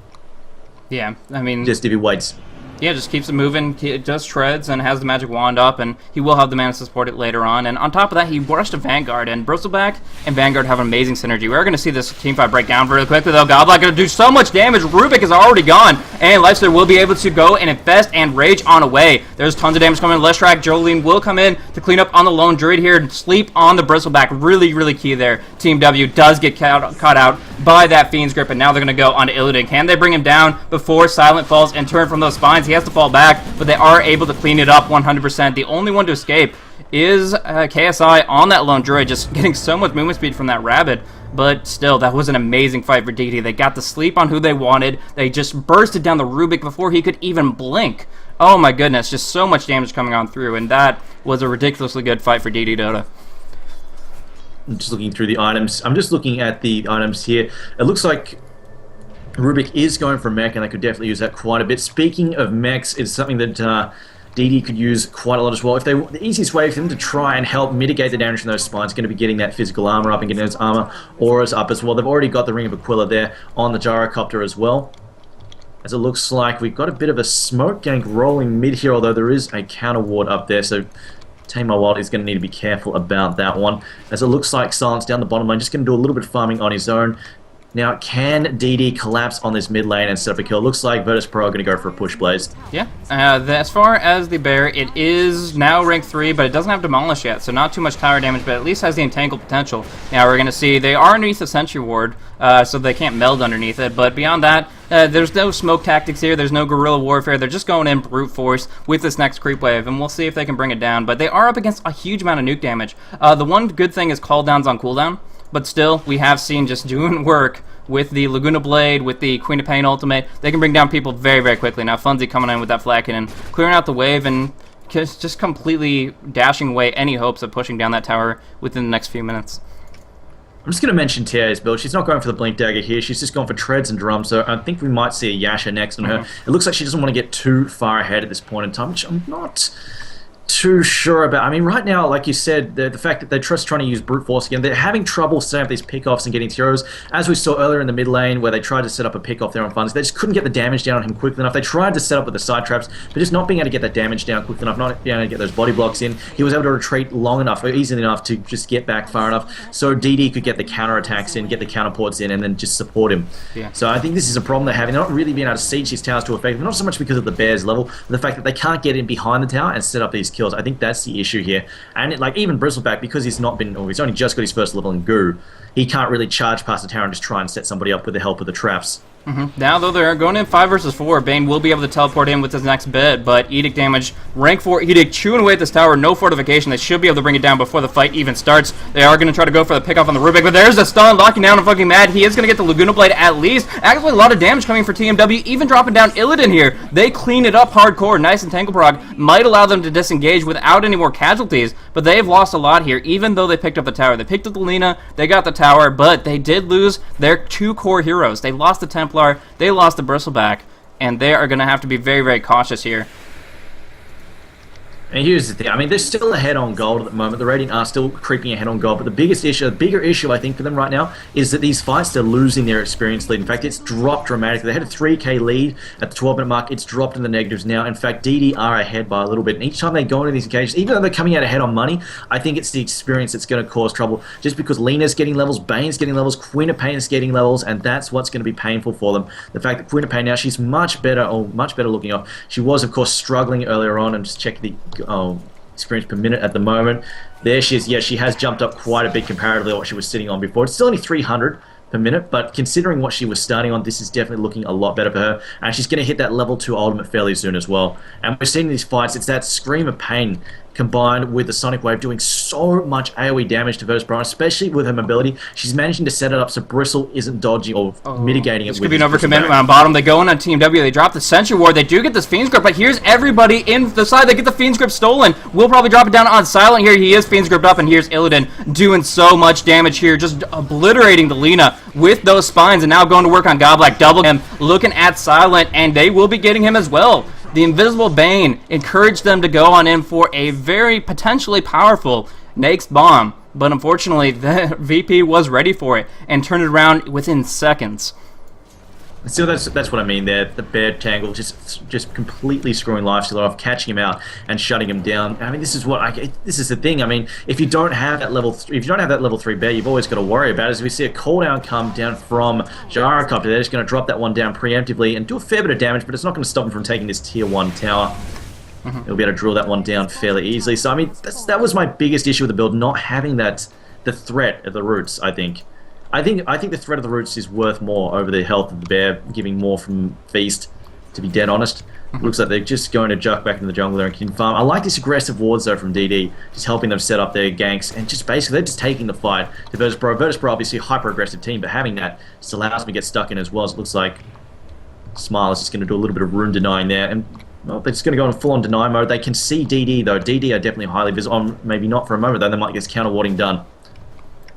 Yeah, I mean... Just if he waits... Yeah, just keeps it moving, does treads, and has the magic wand up, and he will have the mana to support it later on. And on top of that, he rushed a Vanguard, and Bristleback and Vanguard have amazing synergy. We're going to see this teamfight break down really quickly, though. Godblock going to do so much damage. Rubik is already gone, and Lifestealer will be able to go and infest and rage on away. There's tons of damage coming. Leshrac, Jolene will come in to clean up on the lone Druid here and sleep on the Bristleback. Really, really key there. Team W does get caught out by that Fiend's Grip, and now they're going to go on to Illidan. Can they bring him down before Silent falls and turn from those spines? He has to fall back, but they are able to clean it up 100%. The only one to escape is KSI on that lone Druid, just getting so much movement speed from that Rabbit. But still, that was an amazing fight for DD. They got to sleep on who they wanted. They just bursted down the Rubik before he could even blink. Oh my goodness, just so much damage coming on through, and that was a ridiculously good fight for DD Dota. I'm just looking through the items. I'm just looking at the items here. It looks like Rubik is going for mech, and I could definitely use that quite a bit. Speaking of mechs, it's something that DD could use quite a lot as well. If the easiest way for them to try and help mitigate the damage from those spines is going to be getting that physical armor up and getting those armor auras up as well. They've already got the Ring of Aquila there on the Gyrocopter as well. As it looks like we've got a bit of a smoke gank rolling mid here, although there is a counter ward up there, so Tamar Wild is going to need to be careful about that one. As it looks like Silence down the bottom lane, just going to do a little bit of farming on his own. Now, can DD collapse on this mid lane and set up a kill? Looks like Virtus.Pro are going to go for a push blaze. Yeah, as far as the bear, it is now rank 3, but it doesn't have Demolish yet, so not too much tower damage, but at least has the Entangle potential. Now, we're going to see they are underneath the Sentry Ward, so they can't meld underneath it, but beyond that, there's no smoke tactics here, there's no guerrilla warfare, they're just going in brute force with this next creep wave, and we'll see if they can bring it down, but they are up against a huge amount of nuke damage. The one good thing is cooldowns on cooldown, but still, we have seen just doing work with the Laguna Blade, with the Queen of Pain ultimate. They can bring down people very, very quickly. Now, Funzy coming in with that Flacken and clearing out the wave and just completely dashing away any hopes of pushing down that tower within the next few minutes. I'm just going to mention TA's build. She's not going for the Blink Dagger here. She's just going for Treads and Drums, so I think we might see a Yasha next on her. It looks like she doesn't want to get too far ahead at this point in time, which I'm not too sure about. I mean, right now, like you said, the fact that they're just trying to use brute force again, they're having trouble setting up these pickoffs and getting heroes. As we saw earlier in the mid lane, where they tried to set up a pickoff there on Funds, they just couldn't get the damage down on him quickly enough. They tried to set up with the side traps, but just not being able to get that damage down quickly enough, not being able to get those body blocks in. He was able to retreat long enough, or easily enough, to just get back far enough, so DD could get the counter attacks in, get the counter ports in, and then just support him. Yeah. So I think this is a problem they're having. They're not really being able to siege these towers to effect, not so much because of the Bears level, but the fact that they can't get in behind the tower and set up these kills. I think that's the issue here. And like even Bristleback, because he's not been, or he's only just got his first level in Goo, he can't really charge past the tower and just try and set somebody up with the help of the traps. Now, though, they're going in 5 versus 4. Bane will be able to teleport in with his next bit, but Edict damage, rank 4 Edict chewing away at this tower, no fortification. They should be able to bring it down before the fight even starts. They are going to try to go for the pickoff on the Rubik, but there's a stun locking down on fucking Mad. He is going to get the Laguna Blade at least. Actually, a lot of damage coming for TMW, even dropping down Illidan here. They clean it up hardcore. Nice and Tangle Prog might allow them to disengage without any more casualties, but they've lost a lot here, even though they picked up the tower. They picked up the Lina, they got the tower, but they did lose their 2 core heroes. They lost the Templar, they lost the Bristleback, and they are going to have to be very, very cautious here. And here's the thing. I mean, they're still ahead on gold at the moment. The Radiant are still creeping ahead on gold. But the bigger issue, I think, for them right now is that these fights, they're losing their experience lead. In fact, it's dropped dramatically. They had a 3k lead at the 12-minute mark. It's dropped in the negatives now. In fact, DD are ahead by a little bit. And each time they go into these engagements, even though they're coming out ahead on money, I think it's the experience that's going to cause trouble. Just because Lena's getting levels, Bane's getting levels, Queen of Pain is getting levels, and that's what's going to be painful for them. The fact that Queen of Pain now, she's much better looking off. She was, of course, struggling earlier on, and just check the experience per minute at the moment. There she is. Yeah, she has jumped up quite a bit comparatively to what she was sitting on before. It's still only 300 per minute, but considering what she was starting on, this is definitely looking a lot better for her. And she's going to hit that level 2 ultimate fairly soon as well. And we're seeing in these fights, it's that Scream of Pain combined with the Sonic Wave doing so much AoE damage to Virtus.Pro, especially with her mobility. She's managing to set it up so Bristle isn't dodging or mitigating it. This could be an overcommitment on bottom. They go in on Team W. They drop the Sentry Ward. They do get this Fiend's Grip, but here's everybody in the side. They get the Fiend's Grip stolen. We'll probably drop it down on Silent here. He is Fiend's Gripped up, and here's Illidan doing so much damage here, just obliterating the Lina with those spines, and now going to work on Godblack. Double him, looking at Silent, and they will be getting him as well. The Invisible Bane encouraged them to go on in for a very potentially powerful next bomb, but unfortunately the VP was ready for it and turned it around within seconds. So that's what I mean there. The bear tangle just completely screwing Lifestealer off, catching him out and shutting him down. I mean, this is the thing. I mean, if you don't have that level 3 bear, you've always got to worry about it. As we see a cooldown come down from Gyrocopter, they're just going to drop that one down preemptively and do a fair bit of damage, but it's not going to stop them from taking this tier 1 tower. They'll be able to drill that one down fairly easily. So I mean, that was my biggest issue with the build, not having the threat of the roots. I think the threat of the roots is worth more over the health of the bear, giving more from Feast, to be dead honest. Looks like they're just going to juck back into the jungle there and can farm. I like this aggressive wards though from DD, just helping them set up their ganks, and just basically they're just taking the fight to Virtus.Pro. Virtus.Pro obviously a hyper-aggressive team, but having that just allows them to get stuck in as well. As it looks like Smile is just going to do a little bit of rune denying there, and well, they're just going to go in full-on deny mode. They can see DD though. DD are definitely highly visible. Maybe not for a moment though, they might get counter-warding done.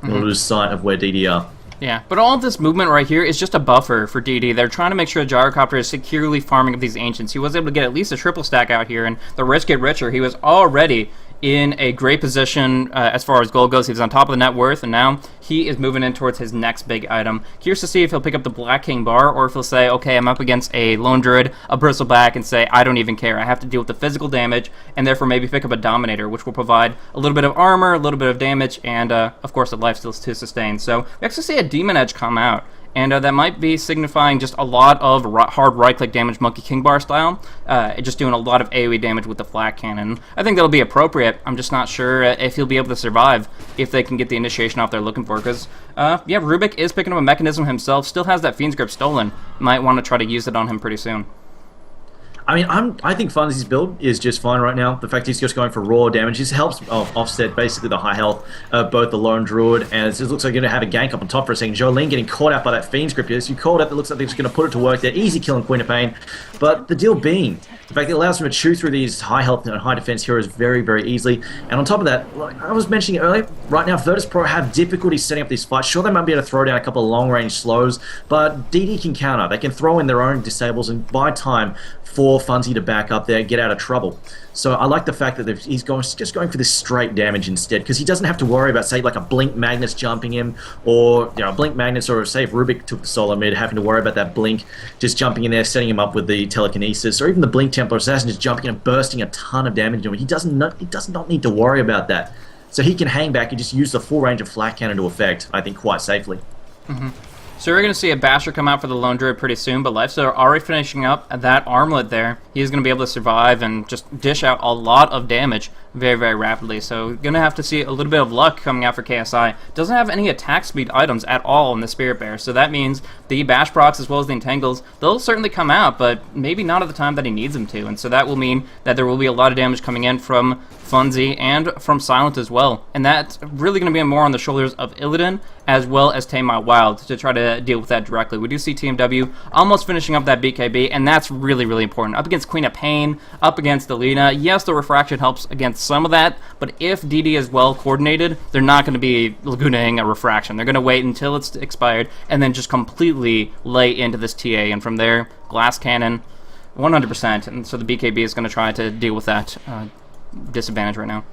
They'll lose sight of where DD are. Yeah, but all of this movement right here is just a buffer for DD. They're trying to make sure Gyrocopter is securely farming up these Ancients. He was able to get at least a triple stack out here, and the rich get richer. He was already in a great position as far as gold goes. He was on top of the net worth, and now he is moving in towards his next big item. Curious to see if he'll pick up the Black King bar, or if he'll say, okay, I'm up against a Lone Druid, a Bristleback, and say, I don't even care. I have to deal with the physical damage, and therefore maybe pick up a Dominator, which will provide a little bit of armor, a little bit of damage, and of course the lifesteals to sustain. So we actually see a Demon Edge come out. And that might be signifying just a lot of hard right-click damage, Monkey King Bar style, just doing a lot of AoE damage with the Flat Cannon. I think that'll be appropriate. I'm just not sure if he'll be able to survive if they can get the initiation off they're looking for. Because, yeah, Rubik is picking up a mechanism himself, still has that Fiend's Grip stolen. Might want to try to use it on him pretty soon. I mean, I think Funzy's build is just fine right now. The fact he's just going for raw damage, this helps offset basically the high health of both the Lone Druid, and it looks like you're going to have a gank up on top for a second. Jolene getting caught out by that Fiend's Grip. Yes, you called it. It looks like they're just going to put it to work there. Easy killing Queen of Pain. But the deal being, the fact that it allows them to chew through these high health and high defense heroes very, very easily. And on top of that, like I was mentioning earlier, right now Virtus.Pro have difficulty setting up these fights. Sure, they might be able to throw down a couple of long-range slows, but DD can counter. They can throw in their own disables and buy time for Funzy to back up there and get out of trouble. So I like the fact that he's just going for this straight damage instead, because he doesn't have to worry about, say, like a Blink Magnus jumping him, or Blink Magnus, or say if Rubik took the solo mid, having to worry about that Blink just jumping in there, setting him up with the telekinesis, or even the Blink Templar Assassin just jumping in and bursting a ton of damage into him. He does not need to worry about that. So he can hang back and just use the full range of Flat Cannon to effect, I think, quite safely. So we're going to see a Basher come out for the Lone Druid pretty soon, but Lifestealer are already finishing up that armlet there. He's going to be able to survive and just dish out a lot of damage very, very rapidly. So going to have to see a little bit of luck coming out for KSI. Doesn't have any attack speed items at all in the Spirit Bear, so that means the Bash procs as well as the Entangles, they'll certainly come out, but maybe not at the time that he needs them to. And so that will mean that there will be a lot of damage coming in from Funzy and from Silent as well. And that's really going to be more on the shoulders of Illidan as well as Tame My Wild to try to deal with that directly. We do see TMW almost finishing up that BKB, and that's really, really important. Up against Queen of Pain, up against Alina. Yes, the Refraction helps against some of that, but if DD is well coordinated, they're not going to be Lagunaing a Refraction. They're going to wait until it's expired and then just completely lay into this TA, and from there, Glass Cannon, 100%, and so the BKB is going to try to deal with that disadvantage right now.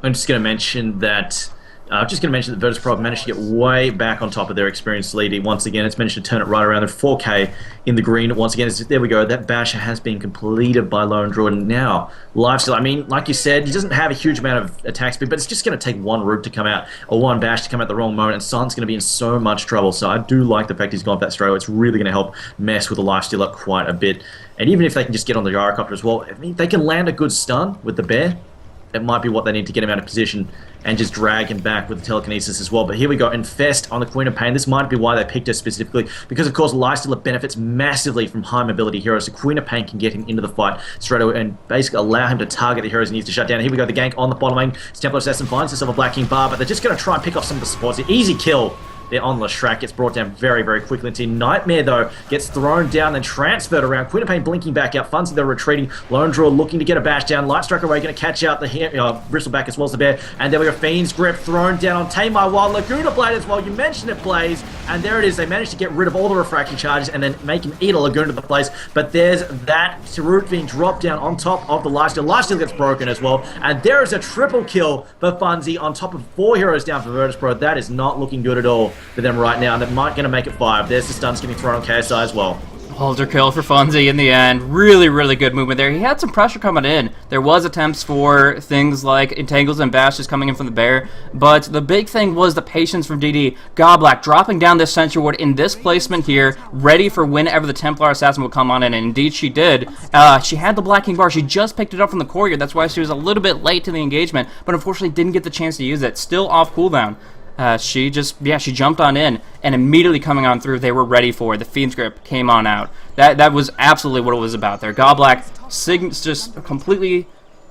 I'm just going to mention that. Virtus.Pro have managed to get way back on top of their experienced lead. Once again, it's managed to turn it right around. They're 4K in the green. Once again, there we go. That basher has been completed by Lone Jordan. Now, Lifesteal, I mean, like you said, he doesn't have a huge amount of attack speed, but it's just going to take one root to come out, or one bash to come out at the wrong moment, and Silent's going to be in so much trouble. So I do like the fact he's gone for that straight away. It's really going to help mess with the Lifesteal up quite a bit. And even if they can just get on the gyrocopter as well, I mean, they can land a good stun with the bear. It might be what they need to get him out of position and just drag him back with the telekinesis as well. But here we go, Infest on the Queen of Pain. This might be why they picked her specifically, because of course Lifestealer benefits massively from high mobility heroes. The Queen of Pain can get him into the fight straight away and basically allow him to target the heroes he needs to shut down. Here we go, the gank on the bottom lane. Templar Assassin finds himself a Black King Bar, but they're just going to try and pick off some of the supports. An easy kill there on Leshrac, gets brought down very, very quickly. Into Nightmare, though, gets thrown down, then transferred around. Queen of Pain blinking back out. Funzy, they're retreating. Lone Draw looking to get a bash down. Light Strike away, going to catch out the Bristleback as well as the bear. And there we go, Fiend's Grip thrown down on Tame My Wild. Laguna Blade as well. You mentioned it, Blaze. And there it is. They managed to get rid of all the refraction charges and then make him eat a Laguna to the place. But there's that root being dropped down on top of the Lifesteal. Lifesteal gets broken as well. And there is a triple kill for Funzy on top of 4 heroes down for Virtus.Pro. That is not looking good at all for them right now. That might going to make it 5. There's the stuns getting thrown on KSI as well. Holder kill for Funzy in the end. Really, really good movement there. He had some pressure coming in. There was attempts for things like Entangles and Bashes coming in from the bear, but the big thing was the patience from DD. Godblack dropping down this Sentry Ward in this placement here, ready for whenever the Templar Assassin would come on in, and indeed she did. She had the Black King Bar. She just picked it up from the courier. That's why she was a little bit late to the engagement, but unfortunately didn't get the chance to use it. Still off cooldown. She jumped on in, and immediately coming on through, they were ready for it. The Fiend's Grip came on out. That was absolutely what it was about there. Godblack just completely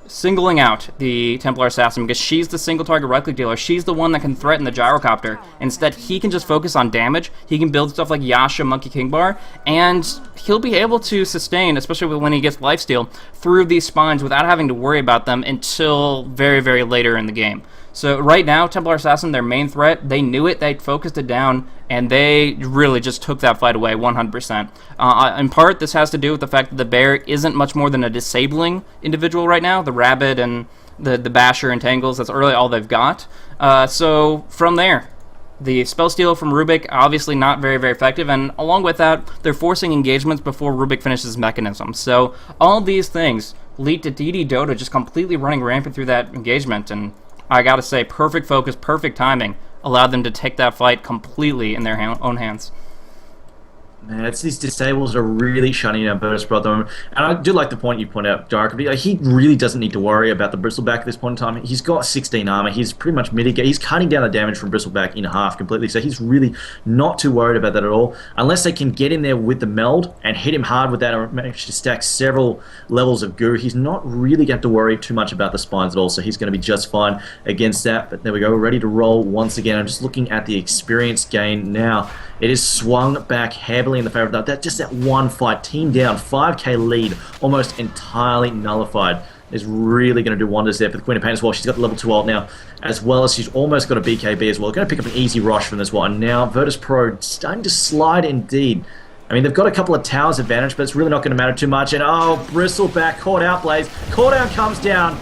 singling out the Templar Assassin because she's the single target right click dealer. She's the one that can threaten the gyrocopter. Instead, he can just focus on damage. He can build stuff like Yasha, Monkey King Bar, and he'll be able to sustain, especially when he gets lifesteal, through these spines without having to worry about them until very, very later in the game. So right now, Templar Assassin, their main threat, they knew it, they focused it down, and they really just took that fight away 100%. In part, this has to do with the fact that the bear isn't much more than a disabling individual right now. The Rabbit and the Basher and Tangles, that's really all they've got. So from there, the spell steal from Rubik, obviously not very, very effective, and along with that, they're forcing engagements before Rubik finishes mechanism. So all these things lead to DD Dota just completely running rampant through that engagement, and I gotta say, perfect focus, perfect timing allowed them to take that fight completely in their own hands. Man, these disables are really shutting down Virtus.Pro at the moment. And I do like the point you point out, Dark. He really doesn't need to worry about the Bristleback at this point in time. He's got 16 armor. He's pretty much mitigated. He's cutting down the damage from Bristleback in half completely. So he's really not too worried about that at all. Unless they can get in there with the meld and hit him hard with that or manage to stack several levels of goo, he's not really going to worry too much about the spines at all. So he's going to be just fine against that. But there we go. We're ready to roll once again. I'm just looking at the experience gain now. It is swung back heavily in the favor of that. Just that one fight, team down, 5k lead, almost entirely nullified. Is really going to do wonders there for the Queen of Pain as well. She's got the level 2 ult now, as well as she's almost got a BKB as well. Going to pick up an easy Rosh from this one. And now Virtus.Pro starting to slide indeed. I mean, they've got a couple of towers advantage, but it's really not going to matter too much. And oh, Bristleback caught out, Blaze. Call down comes down.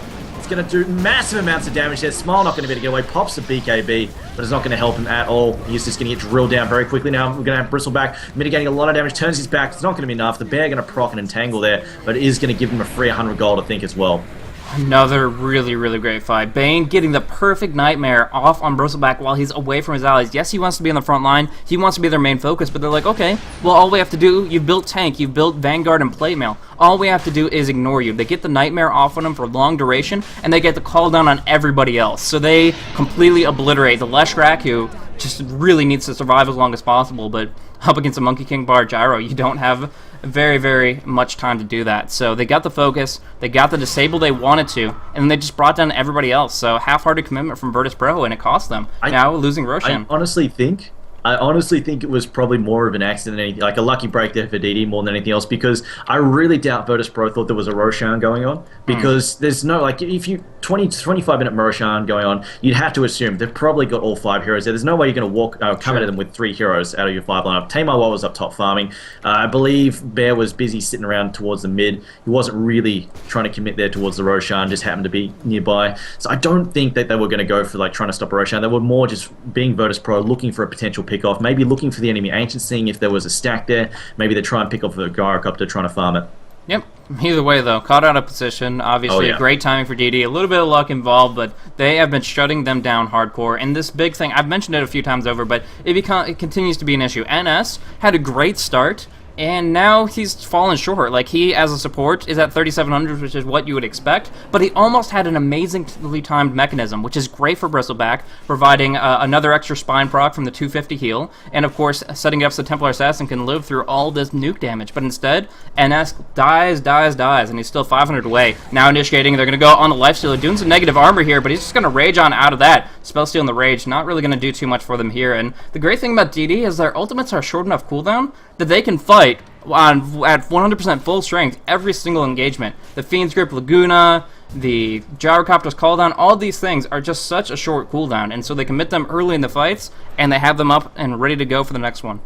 Going to do massive amounts of damage there. Smile not going to be able to get away. Pops the BKB, but it's not going to help him at all. He's just going to get drilled down very quickly now. We're going to have Bristleback mitigating a lot of damage. Turns his back. It's not going to be enough. The bear going to proc and entangle there, but it is going to give him a free 100 gold, I think, as well. Another really, really great fight. Bane getting the perfect Nightmare off on Bristleback while he's away from his allies. Yes, he wants to be on the front line. He wants to be their main focus, but they're like, okay, well, all we have to do, you've built Tank, you've built Vanguard and Plate Mail. All we have to do is ignore you. They get the Nightmare off on him for long duration, and they get the call down on everybody else. So they completely obliterate the Leshrac, who just really needs to survive as long as possible, but up against a Monkey King Bar Gyro, you don't have very, very much time to do that. So they got the focus, they got the disable they wanted to, and then they just brought down everybody else. So half-hearted commitment from Virtus.Pro, and it cost them. Now losing Roshan. I honestly think I honestly think it was probably more of an accident than anything, like a lucky break there for DD more than anything else, because I really doubt Virtus.Pro thought there was a Roshan going on, because there's no, like, if you, 20 to 25-minute Roshan going on, you'd have to assume they've probably got all 5 heroes there. There's no way you're going to come at them with 3 heroes out of your 5 lineup. Tamar was up top farming. I believe Bear was busy sitting around towards the mid. He wasn't really trying to commit there towards the Roshan, just happened to be nearby. So I don't think that they were going to go for, like, trying to stop a Roshan. They were more just being Virtus.Pro, looking for a potential pick-off, maybe looking for the enemy ancient, seeing if there was a stack there. Maybe they try and pick off the gyrocopter, trying to farm it. Yep. Either way, though, caught out of position. Obviously, great timing for DD. A little bit of luck involved, but they have been shutting them down hardcore. And this big thing, I've mentioned it a few times over, but it continues to be an issue. NS had a great start, and now he's fallen short. Like, he, as a support, is at 3,700, which is what you would expect, but he almost had an amazingly timed mechanism, which is great for Bristleback, providing another extra spine proc from the 250 heal, and of course, setting up so Templar Assassin can live through all this nuke damage. But instead, NS dies, and he's still 500 away. Now initiating, they're going to go on the lifestealer, doing some negative armor here, but he's just going to rage on out of that. Spellsteal and the rage, not really going to do too much for them here. And the great thing about DD is their ultimates are short enough cooldown that they can fight at 100% full strength every single engagement. The Fiend's Grip Laguna, the Gyrocopter's Calldown, all these things are just such a short cooldown, and so they commit them early in the fights, and they have them up and ready to go for the next one.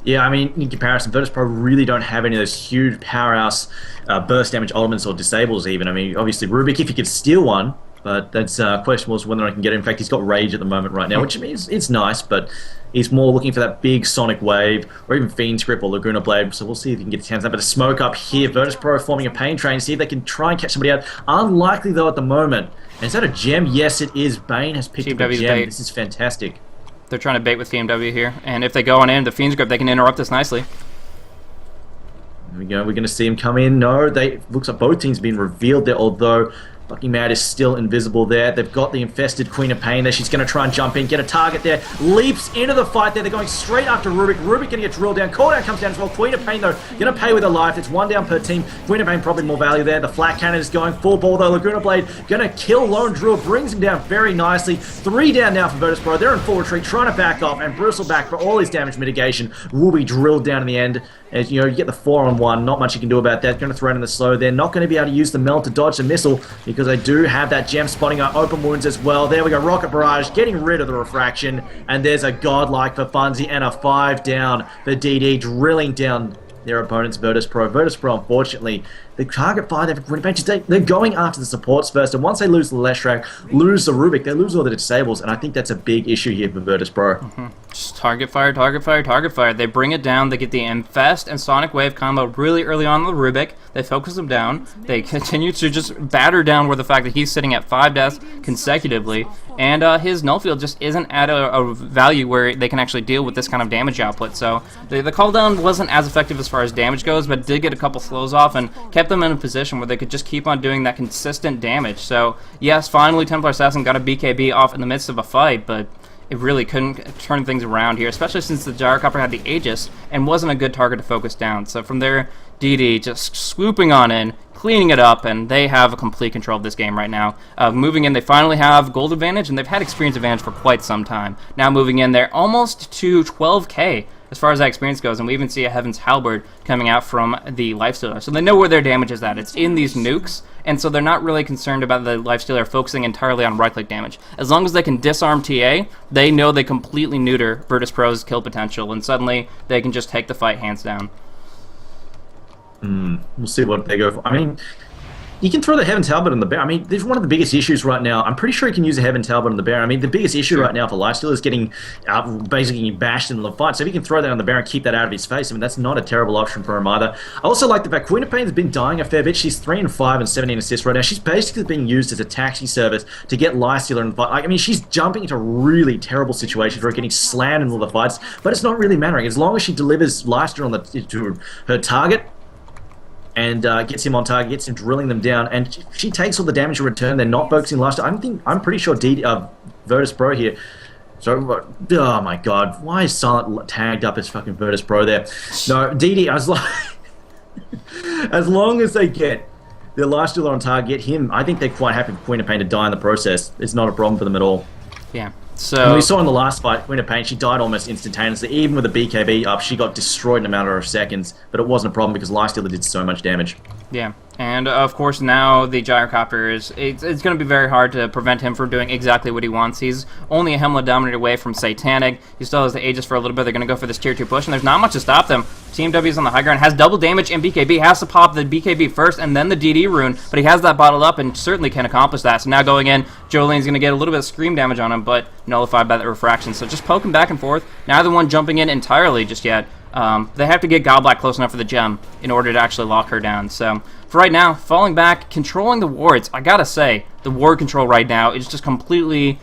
Yeah, I mean, in comparison, Virtus.Pro really don't have any of those huge powerhouse burst damage ultimates or disables even. I mean, obviously, Rubik, if he could steal one, but that's questionable as whether I can get it. In fact, he's got Rage at the moment right now, which means it's nice, but he's more looking for that big Sonic Wave, or even Fiend's Grip or Laguna Blade, so we'll see if he can get his hands on that. But a smoke up here, Virtus.Pro forming a Pain Train, see if they can try and catch somebody out. Unlikely, though, at the moment. And is that a gem? Yes, it is. Bane has picked up a gem. Bait. This is fantastic. They're trying to bait with TMW here, and if they go on in, the Fiend's Grip, they can interrupt this nicely. There we go. We're going to see him come in. No, looks like both teams have been revealed there, although Lucky Mad is still invisible there. They've got the infested Queen of Pain there. She's going to try and jump in, get a target there. Leaps into the fight there. They're going straight after Rubik. Rubik going to get drilled down. Calldown comes down as well. Queen of Pain, though, going to pay with her life. It's 1 down per team. Queen of Pain probably more value there. The Flat Cannon is going full ball, though. Laguna Blade going to kill Lone Drill. Brings him down very nicely. 3 down now for Virtus.Pro. They're in full retreat, trying to back off. And Bristleback, for all his damage mitigation, will be drilled down in the end. As you know, you get the 4-on-1. Not much you can do about that. Going to throw it in the slow. They're not going to be able to use the melt to dodge the missile, because they do have that gem spotting our open wounds as well. There we go, Rocket Barrage getting rid of the refraction, and there's a godlike for Funzy and a 5 down for DD, drilling down their opponents, Virtus.Pro. Virtus.Pro, unfortunately, the target 5 there for Queen of Pain, they're going after the supports first, and once they lose the Leshrac, lose the Rubik, they lose all the disables, and I think that's a big issue here for Virtus.Pro. Just target fire, target fire, target fire. They bring it down, they get the Infest and Sonic Wave combo really early on the Rubik. They focus him down. They continue to just batter down with the fact that he's sitting at 5 deaths consecutively, and his null field just isn't at a value where they can actually deal with this kind of damage output. So the cooldown wasn't as effective as far as damage goes, but did get a couple slows off and kept them in a position where they could just keep on doing that consistent damage. So yes, finally Templar Assassin got a BKB off in the midst of a fight, but it really couldn't turn things around here, especially since the Gyrocopter had the Aegis and wasn't a good target to focus down. So from there, DD just swooping on in, cleaning it up, and they have a complete control of this game right now. Moving in, they finally have gold advantage, and they've had experience advantage for quite some time. Now moving in, they're almost to 12k as far as that experience goes, and we even see a Heaven's Halberd coming out from the Lifestealer. So they know where their damage is at. It's in these nukes, and so they're not really concerned about the Lifestealer focusing entirely on right-click damage. As long as they can disarm TA, they know they completely neuter Virtus.Pro's kill potential, and suddenly they can just take the fight hands down. We'll see what they go for. I mean, you can throw the Heaven's Halberd on the Bear. I mean, there's one of the biggest issues right now. I'm pretty sure you can use a Heaven's Halberd on the Bear. I mean, the biggest issue right now for Lifestealer is getting basically bashed in the fight. So if you can throw that on the Bear and keep that out of his face, I mean, that's not a terrible option for him either. I also like the fact Queen of Pain has been dying a fair bit. She's 3 and 5 and 17 assists right now. She's basically being used as a taxi service to get Lifestealer in the fight. I mean, she's jumping into really terrible situations where getting slammed in all the fights, but it's not really mattering. As long as she delivers Lifestealer to her target, and gets him on target, gets him drilling them down, and she takes all the damage in return. They're not focusing lifestyle. I'm pretty sure Virtus.Pro here. So, oh my god, why is Silent tagged up as fucking Virtus.Pro there? No, DD, as long as they get their lifestealer on target, get him, I think they're quite happy for Queen of Pain to die in the process. It's not a problem for them at all. Yeah. So we saw in the last fight, Queen of Pain, she died almost instantaneously. Even with the BKB up, she got destroyed in a matter of seconds. But it wasn't a problem because Lifestealer did so much damage. yeah, and of course now the Gyrocopter it's going to be very hard to prevent him from doing exactly what he wants. He's only a Hemlock Dominator away from Satanic. He still has the Aegis for a little bit. They're going to go for this tier 2 push, and there's not much to stop them. Team W's on the high ground, has double damage and BKB, has to pop the BKB first and then the DD rune, but he has that bottled up and certainly can accomplish that. So now going in, Jolene's going to get a little bit of scream damage on him, but nullified by the refraction. So just poking back and forth, neither one jumping in entirely just yet. They have to get Godblack close enough for the gem in order to actually lock her down. So for right now, falling back, controlling the wards. I gotta say, the ward control right now is just completely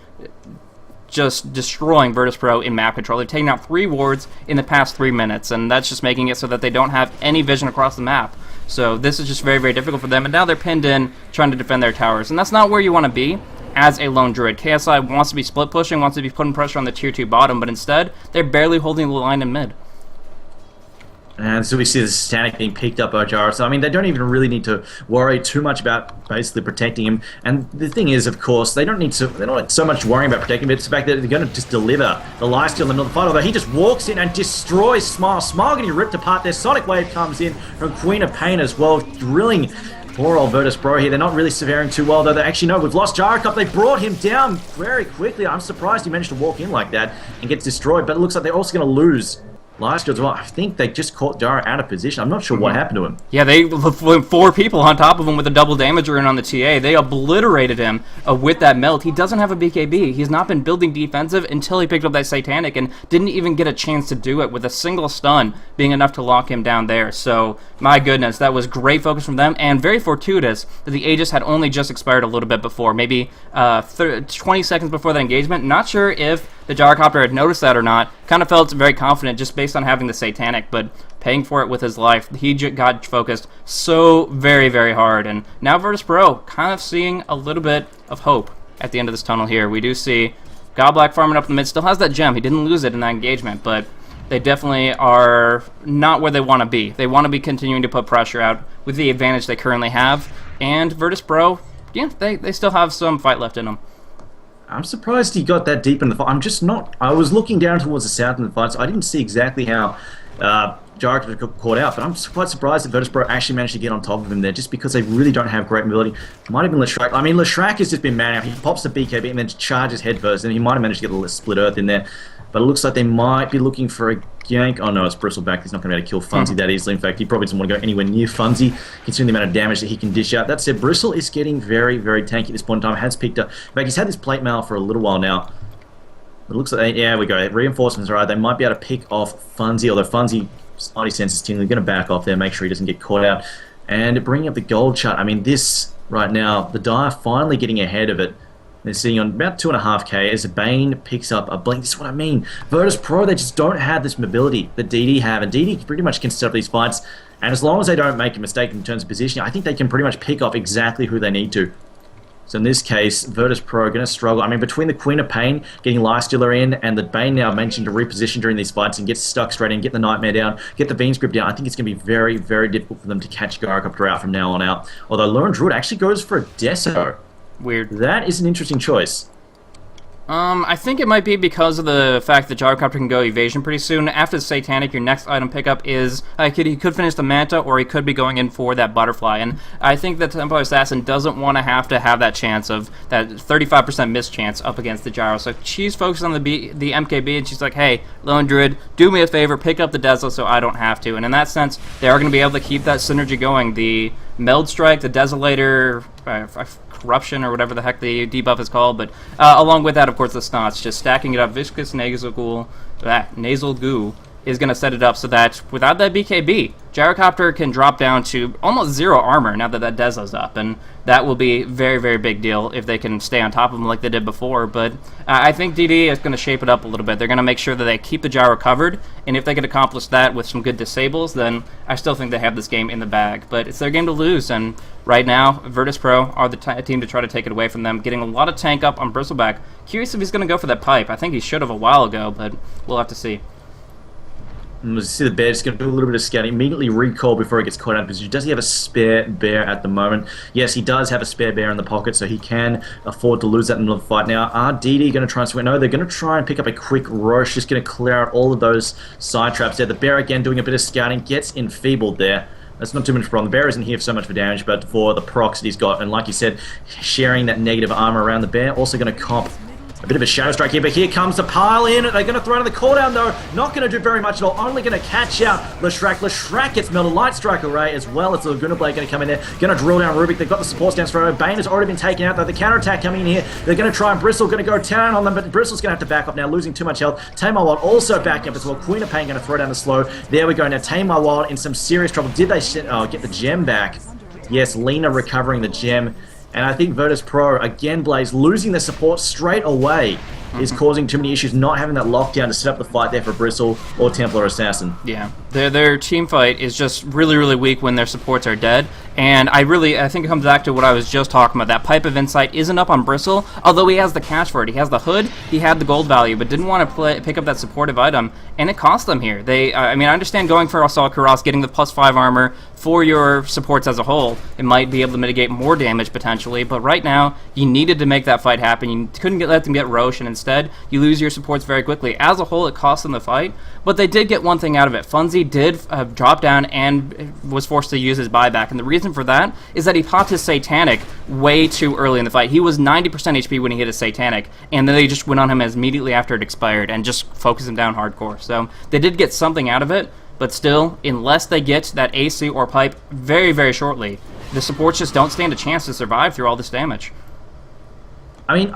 just destroying Virtus.Pro in map control. They've taken out 3 wards in the past 3 minutes, and that's just making it so that they don't have any vision across the map. So this is just very, very difficult for them, and now they're pinned in trying to defend their towers, and that's not where you want to be as a lone druid. KSI wants to be split pushing, wants to be putting pressure on the tier 2 bottom, but instead, they're barely holding the line in mid. And so we see the Satanic being picked up by Jaro. So, I mean, they don't even really need to worry too much about basically protecting him. And the thing is, of course, they're not so much worrying about protecting him, but it's the fact that they're going to just deliver the lifesteal in the middle of the fight. Although he just walks in and destroys Smile. Smile getting ripped apart. Their Sonic Wave comes in from Queen of Pain as well, drilling poor old Virtus.Pro here. They're not really severing too well, though. They actually know we've lost Gyrocop. They brought him down very quickly. I'm surprised he managed to walk in like that and gets destroyed, but it looks like they're also going to lose Lifesteal as well. I think they just caught Jaro out of position. I'm not sure what happened to him. Yeah, they went 4 people on top of him with a double damage rune on the TA. They obliterated him with that melt. He doesn't have a BKB. He's not been building defensive until he picked up that Satanic and didn't even get a chance to do it with a single stun being enough to lock him down there. So, my goodness, that was great focus from them, and very fortuitous that the Aegis had only just expired a little bit before, maybe 20 seconds before that engagement. Not sure if the Gyrocopter had noticed that or not. Kind of felt very confident just based on having the Satanic, but paying for it with his life. He got focused so very, very hard, and now Virtus.Pro kind of seeing a little bit of hope at the end of this tunnel here. We do see Godblack farming up in the mid, still has that gem. He didn't lose it in that engagement, but they definitely are not where they want to be. They want to be continuing to put pressure out with the advantage they currently have, and Virtus.Pro, yeah, they still have some fight left in them. I'm surprised he got that deep in the fight. I'm just not. I was looking down towards the south in the fight, so I didn't see exactly how Jaro got caught out, but I'm quite surprised that Virtus.Pro actually managed to get on top of him there, just because they really don't have great mobility. Might have been Leshrac. I mean, Leshrac has just been man out. He pops the BKB and then charges head first, and he might have managed to get a split earth in there. But it looks like they might be looking for a gank. Oh no, it's Bristleback. He's not going to be able to kill Funzy that easily. In fact, he probably doesn't want to go anywhere near Funzy, considering the amount of damage that he can dish out. That said, Bristle is getting very, very tanky at this point in time. Has picked up. In fact, he's had this plate mail for a little while now. But it looks like, yeah, we go. Reinforcements are right. They might be able to pick off Funzy, although Funzy, Spidey senses tingling. They're going to back off there, make sure he doesn't get caught out. And bringing up the gold chart. I mean, this right now, the Dire finally getting ahead of it. They're sitting on about 2.5k as Bane picks up a blink. This is what I mean. Virtus.Pro, they just don't have this mobility that DD have. And DD pretty much can set up these fights. And as long as they don't make a mistake in terms of positioning, I think they can pretty much pick off exactly who they need to. So in this case, Virtus.Pro are going to struggle. I mean, between the Queen of Pain getting Lifestealer in and the Bane now mentioned to reposition during these fights and get stuck straight in, get the Nightmare down, get the Beam Script down, I think it's going to be very, very difficult for them to catch Gyrocopter out from now on out. Although Lone Druid actually goes for a Deso. Weird. That is an interesting choice. I think it might be because of the fact that Gyrocopter can go evasion pretty soon. After the Satanic, your next item pickup is he could finish the Manta, or he could be going in for that Butterfly. And I think that Templar Assassin doesn't want to have that chance of that 35% miss chance up against the Gyro. So she's focused on the MKB, and she's like, hey, Lone Druid, do me a favor, pick up the Desla so I don't have to. And in that sense, they are going to be able to keep that synergy going. The Meld Strike, the Desolator, Corruption, or whatever the heck the debuff is called, but along with that, of course, the Snots, just stacking it up. Viscous Nasal Goo is going to set it up so that without that BKB, Gyrocopter can drop down to almost 0 armor now that that Desla's up, and that will be a very, very big deal if they can stay on top of them like they did before. But I think DD is going to shape it up a little bit. They're going to make sure that they keep the Gyro covered, and if they can accomplish that with some good disables, then I still think they have this game in the bag. But it's their game to lose, and right now, Virtus.Pro are the team to try to take it away from them, getting a lot of tank up on Bristleback. Curious if he's going to go for that pipe. I think he should have a while ago, but we'll have to see. You see the bear just going to do a little bit of scanning, immediately recall before he gets caught out, because does he have a spare bear at the moment? Yes, he does have a spare bear in the pocket, so he can afford to lose that in the fight. Now, are DD going to try and swing? No, they're going to try and pick up a quick Roche, just going to clear out all of those side traps there. The bear, again, doing a bit of scouting, gets enfeebled there. That's not too much problem. The bear isn't here for so much for damage, but for the procs that he's got, and like you said, sharing that negative armor around the bear, also going to comp a bit of a shadow strike here, but here comes the pile in. They're going to throw in the cooldown though. Not going to do very much at all. Only going to catch out Leshrac. Leshrac gets melted. Light Strike Array as well as the Laguna Blade going to come in there. Going to drill down Rubik. They've got the supports down straight away. Bane has already been taken out though. The counterattack coming in here. They're going to try and Bristle going to go down on them, but Bristle's going to have to back up now, losing too much health. Tamar Wild also backing up as well. Queen of Pain going to throw down the slow. There we go. Now Tamar Wild in some serious trouble. Did they get the gem back? Yes, Lena recovering the gem. And I think Virtus.Pro, again, Blaze, losing the support straight away is causing too many issues, not having that lockdown to set up the fight there for Bristle or Templar Assassin. Yeah, their team fight is just really, really weak when their supports are dead. And I think it comes back to what I was just talking about. That Pipe of Insight isn't up on Bristle, although he has the cash for it. He has the hood, he had the gold value, but didn't want to pick up that supportive item, and it cost them here. I understand going for Assault Kuras, getting the +5 armor for your supports as a whole. It might be able to mitigate more damage potentially, but right now, you needed to make that fight happen. You couldn't let them get Roche, and instead, you lose your supports very quickly. As a whole, it cost them the fight, but they did get one thing out of it. Funzy did drop down and was forced to use his buyback, and the reason for that is that he popped his Satanic way too early in the fight. He was 90% HP when he hit his Satanic, and then they just went on him as immediately after it expired and just focused him down hardcore. So they did get something out of it, but still, unless they get that AC or Pipe very, very shortly, the supports just don't stand a chance to survive through all this damage. I mean,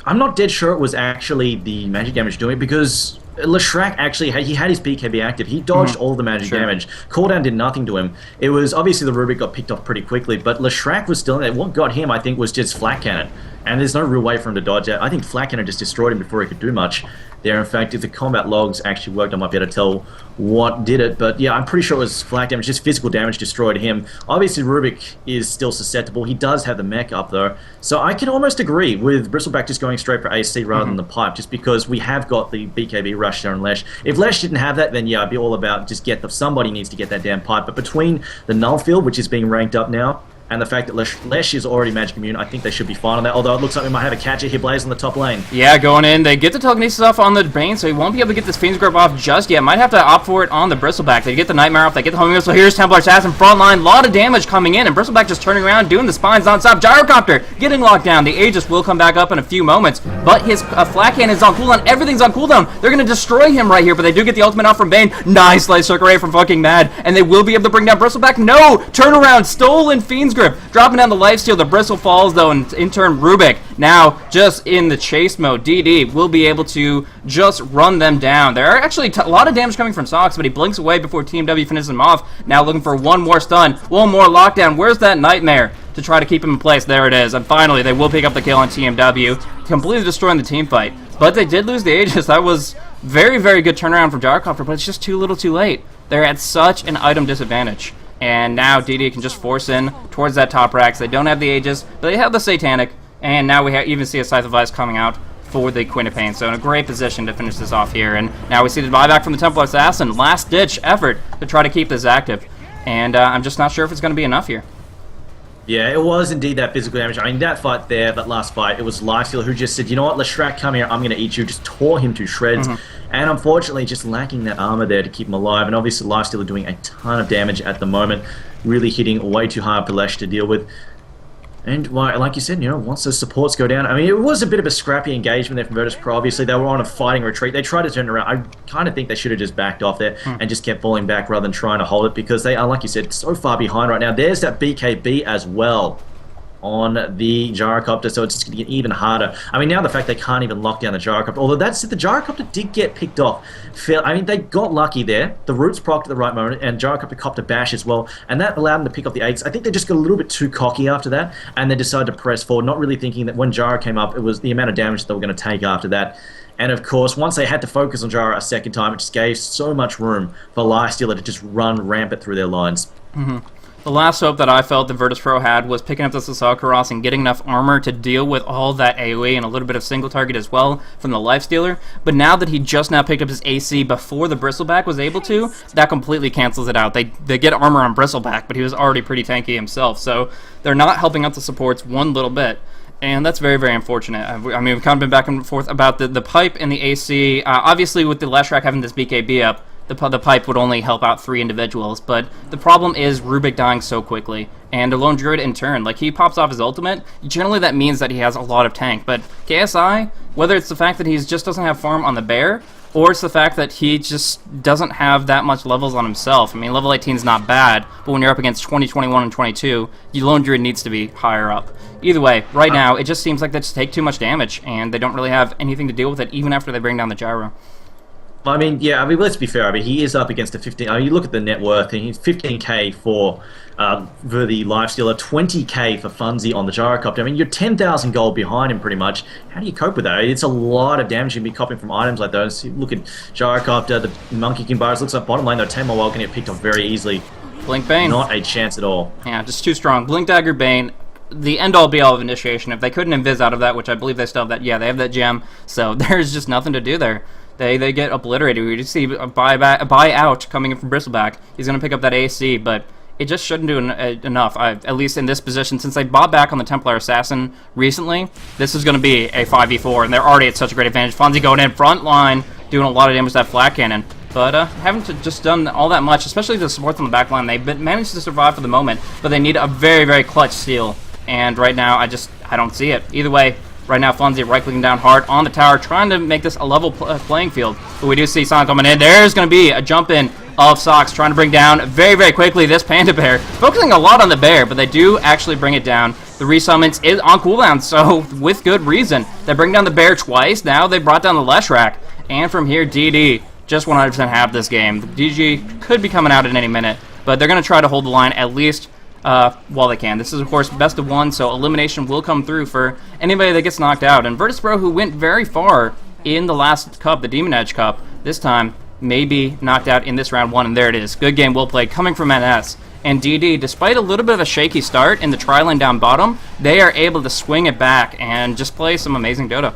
I'm not dead sure it was actually the magic damage doing it, because Leshrac actually he had his BKB active. He dodged all the magic damage. Cooldown did nothing to him. It was obviously the Rubik got picked off pretty quickly, but Leshrac was still in there. What got him, I think, was just Flat Cannon. And there's no real way for him to dodge that. I think Flat Cannon just destroyed him before he could do much there. In fact, if the combat logs actually worked, I might be able to tell what did it. But yeah, I'm pretty sure it was flak damage, just physical damage destroyed him. Obviously, Rubik is still susceptible. He does have the mech up though. So I can almost agree with Bristleback just going straight for AC rather than the pipe, just because we have got the BKB rush there on Lesh. If Lesh didn't have that, then yeah, I'd be all about just somebody needs to get that damn pipe. But between the Null Field, which is being ranked up now, and the fact that Lesh is already magic immune, I think they should be fine on that. Although it looks like we might have a catcher here, Blaze, on the top lane. Yeah, going in. They get the telekinesis off on the Bane, so he won't be able to get this Fiend's Grip off just yet. Might have to opt for it on the Bristleback. They get the Nightmare off, they get the homing missile. Here's Templar Assassin front line. A lot of damage coming in, and Bristleback just turning around, doing the spines non-stop. Gyrocopter getting locked down. The Aegis will come back up in a few moments, but his Flat Cannon is on cooldown. Everything's on cooldown. They're going to destroy him right here, but they do get the ultimate off from Bane. Nice Light Circle Ray from fucking Mad, and they will be able to bring down Bristleback. No! Turnaround, stolen Fiend's Grip, dropping down the lifesteal. The Bristle falls though, and in turn Rubik now just in the chase mode. DD will be able to just run them down. There are actually a lot of damage coming from Sox, but he blinks away before TMW finishes him off. Now looking for one more stun, one more lockdown. Where's that Nightmare to try to keep him in place? There it is, and finally they will pick up the kill on TMW, completely destroying the team fight. But they did lose the Aegis. That was very, very good turnaround from Gyrocopter, but it's just too little too late. They're at such an item disadvantage. And now DD can just force in towards that top racks. They don't have the Aegis, but they have the Satanic. And now we even see a Scythe of Ice coming out for the Queen of Pain. So in a great position to finish this off here. And now we see the buyback from the Templar Assassin. Last-ditch effort to try to keep this active. And I'm just not sure if it's going to be enough here. Yeah, it was indeed that physical damage. I mean, that fight there, that last fight, it was Lifesteal who just said, you know what, Leshrac, come here, I'm going to eat you. Just tore him to shreds. And unfortunately, just lacking that armor there to keep him alive. And obviously, Lifesteal are doing a ton of damage at the moment. Really hitting way too hard for Lesh to deal with. And like you said, you know, once those supports go down, I mean, it was a bit of a scrappy engagement there from Virtus.Pro. Obviously, they were on a fighting retreat. They tried to turn it around. I kind of think they should have just backed off there and just kept falling back rather than trying to hold it, because they are, like you said, so far behind right now. There's that BKB as well on the Gyrocopter, so it's just going to get even harder. I mean, now the fact they can't even lock down the Gyrocopter, although that's it, the Gyrocopter did get picked off. I mean, they got lucky there. The Roots procced at the right moment, and Gyrocopter copped a bash as well, and that allowed them to pick up the 8s. I think they just got a little bit too cocky after that, and they decided to press forward, not really thinking that when Gyro came up, it was the amount of damage they were going to take after that. And of course, once they had to focus on Gyro a second time, it just gave so much room for Lifestealer to just run rampant through their lines. The last hope that I felt the Virtus.Pro had was picking up this Assault Cuirass and getting enough armor to deal with all that AoE and a little bit of single target as well from the Lifestealer. But now that he just now picked up his AC before the Bristleback was able to, that completely cancels it out. They get armor on Bristleback, but he was already pretty tanky himself, so they're not helping out the supports one little bit. And that's very, very unfortunate. I mean, we've kind of been back and forth about the pipe and the AC. Obviously, with the Leshrac having this BKB up, the pipe would only help out 3 individuals, but the problem is Rubik dying so quickly, and the Lone Druid in turn, like he pops off his ultimate, generally that means that he has a lot of tank, but KSI, whether it's the fact that he just doesn't have farm on the bear, or it's the fact that he just doesn't have that much levels on himself. I mean, level 18 is not bad, but when you're up against 20, 21, and 22, your Lone Druid needs to be higher up. Either way, right now, it just seems like they just take too much damage, and they don't really have anything to deal with it, even after they bring down the gyro. I mean, yeah, I mean, let's be fair. I mean, he is up against a 15. I mean, you look at the net worth, and he's 15k for the Lifestealer, 20k for Funzy on the Gyrocopter. I mean, you're 10,000 gold behind him pretty much. How do you cope with that? It's a lot of damage you'd be copying from items like those. You look at Gyrocopter, the Monkey King Virus looks like bottom lane, though. 10 more can get picked off very easily. Blink Bane. Not a chance at all. Yeah, just too strong. Blink Dagger Bane, the end-all be-all of Initiation. If they couldn't invis out of that, which I believe they still have that, yeah, they have that gem, so there's just nothing to do there. They get obliterated. We just see a buy out coming in from Bristleback. He's going to pick up that AC, but it just shouldn't do enough, at least in this position. Since they bought back on the Templar Assassin recently, this is going to be a 5v4, and they're already at such a great advantage. Fonzie going in front line, doing a lot of damage to that flat cannon. But haven't just done all that much, especially the supports on the back line. They've managed to survive for the moment, but they need a very, very clutch steal. And right now, I don't see it. Either way, right now, Fonzie right-clicking down hard on the tower, trying to make this a level playing field. But we do see Sonic coming in. There's going to be a jump in of Sox, trying to bring down very, very quickly this Panda Bear. Focusing a lot on the bear, but they do actually bring it down. The resummons is on cooldown, so with good reason. They bring down the bear twice. Now they brought down the Leshrac. And from here, DD just 100% have this game. The DG could be coming out at any minute, but they're going to try to hold the line at least while they can. This is, of course, best of 1, so elimination will come through for anybody that gets knocked out. And Virtus.Pro, who went very far in the last cup, the Demon Edge Cup, this time may be knocked out in this round 1, and there it is. Good game, well played, coming from NS. And DD, despite a little bit of a shaky start in the tri-lane down bottom, they are able to swing it back and just play some amazing Dota.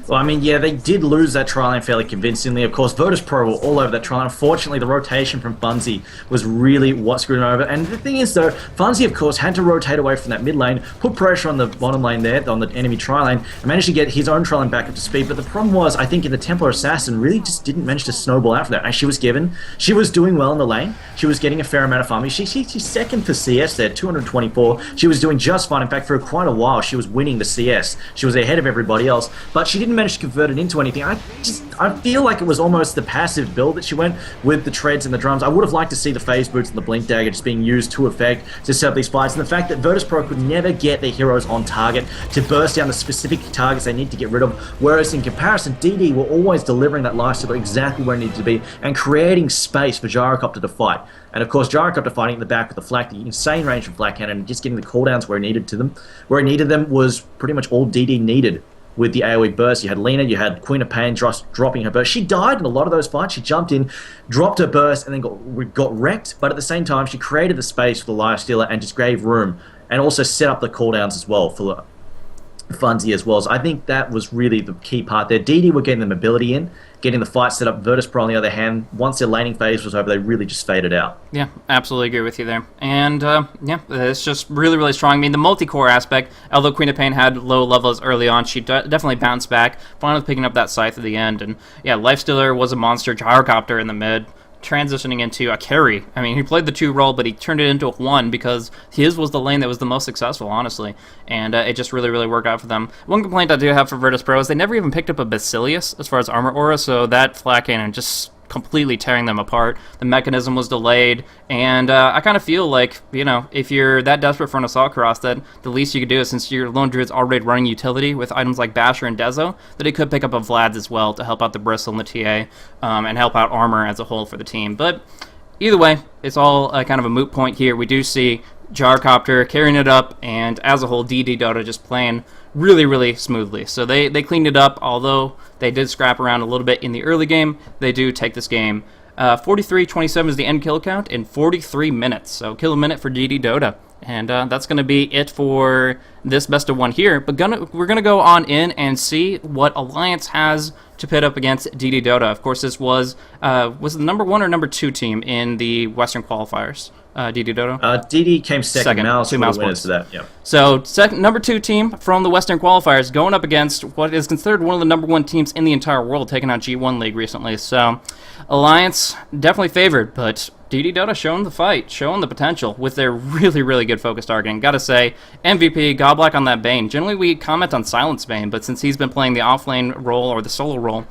Well, I mean, yeah, they did lose that tri-lane fairly convincingly. Of course, Virtus.Pro were all over that tri-lane. Unfortunately, the rotation from Funzy was really what screwed him over. And the thing is, though, Funzy, of course, had to rotate away from that mid lane, put pressure on the bottom lane there, on the enemy tri-lane, and managed to get his own tri-lane back up to speed. But the problem was, I think, in the Templar Assassin, really just didn't manage to snowball out for that. As she was doing well in the lane. She was getting a fair amount of farming. She's second for CS there, 224. She was doing just fine. In fact, for quite a while, she was winning the CS. She was ahead of everybody else, but she didn't manage to convert it into anything. I feel like it was almost the passive build that she went with the treads and the drums. I would have liked to see the phase boots and the blink dagger just being used to effect to set up these fights, and the fact that Virtus.Pro could never get their heroes on target to burst down the specific targets they need to get rid of, whereas in comparison, DD were always delivering that lifesteal exactly where it needed to be and creating space for Gyrocopter to fight. And of course, Gyrocopter fighting in the back with the flak, the insane range from Flak Cannon, and just getting the cooldowns where it needed them. Where it needed them was pretty much all DD needed. With the AoE burst, you had Lena, you had Queen of Pain dropping her burst. She died in a lot of those fights. She jumped in, dropped her burst, and then got wrecked. But at the same time, she created the space for the Lifestealer and just gave room, and also set up the cooldowns as well for Funzy as well. So I think that was really the key part there. DD were getting the mobility in, getting the fight set up. Virtus.Pro, on the other hand, once their laning phase was over, they really just faded out. Yeah, absolutely agree with you there. And, yeah, it's just really, really strong. I mean, the multi-core aspect, although Queen of Pain had low levels early on, she definitely bounced back, finally picking up that scythe at the end. And, yeah, Lifestealer was a monster. Gyrocopter in the mid, transitioning into a carry. I mean, he played the 2 role, but he turned it into a 1 because his was the lane that was the most successful, honestly. And it just really, really worked out for them. One complaint I do have for Virtus.Pro is they never even picked up a Basilius as far as armor aura, so that flak cannon just completely tearing them apart. The mechanism was delayed, and I kind of feel like, you know, if you're that desperate for an Assault Cross, then the least you could do is, since your Lone Druid's already running utility with items like Basher and Dezo, that he could pick up a Vlad's as well to help out the Bristle and the TA, and help out armor as a whole for the team. But either way, it's all kind of a moot point here. We do see Gyrocopter carrying it up, and as a whole, DD Dota just playing really, really smoothly. So they cleaned it up, although they did scrap around a little bit in the early game. They do take this game 43-27 is the end kill count in 43 minutes. So kill a minute for DD Dota. And that's going to be it for this best of one here. But we're going to go on in and see what Alliance has to pit up against DD Dota. Of course, this was it the number 1 or number 2 team in the Western qualifiers? DD Dota? DD came second. Mouse 2 were the mouse winners points. for that. Yeah. So number 2 team from the Western qualifiers going up against what is considered one of the number 1 teams in the entire world, taking out G1 League recently. So Alliance definitely favored, but DD Dota showing the fight, showing the potential with their really, really good focus targeting. Gotta say, MVP, Godblack on that Bane. Generally, we comment on Silence Bane, but since he's been playing the offlane role or the solo role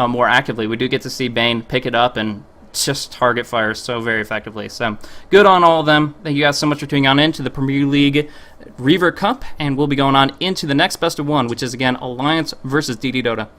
more actively, we do get to see Bane pick it up and just target fire so very effectively. So good on all of them. Thank you guys so much for tuning on into the Premier League Reaver Cup, and we'll be going on into the next best of one, which is again Alliance versus DD Dota.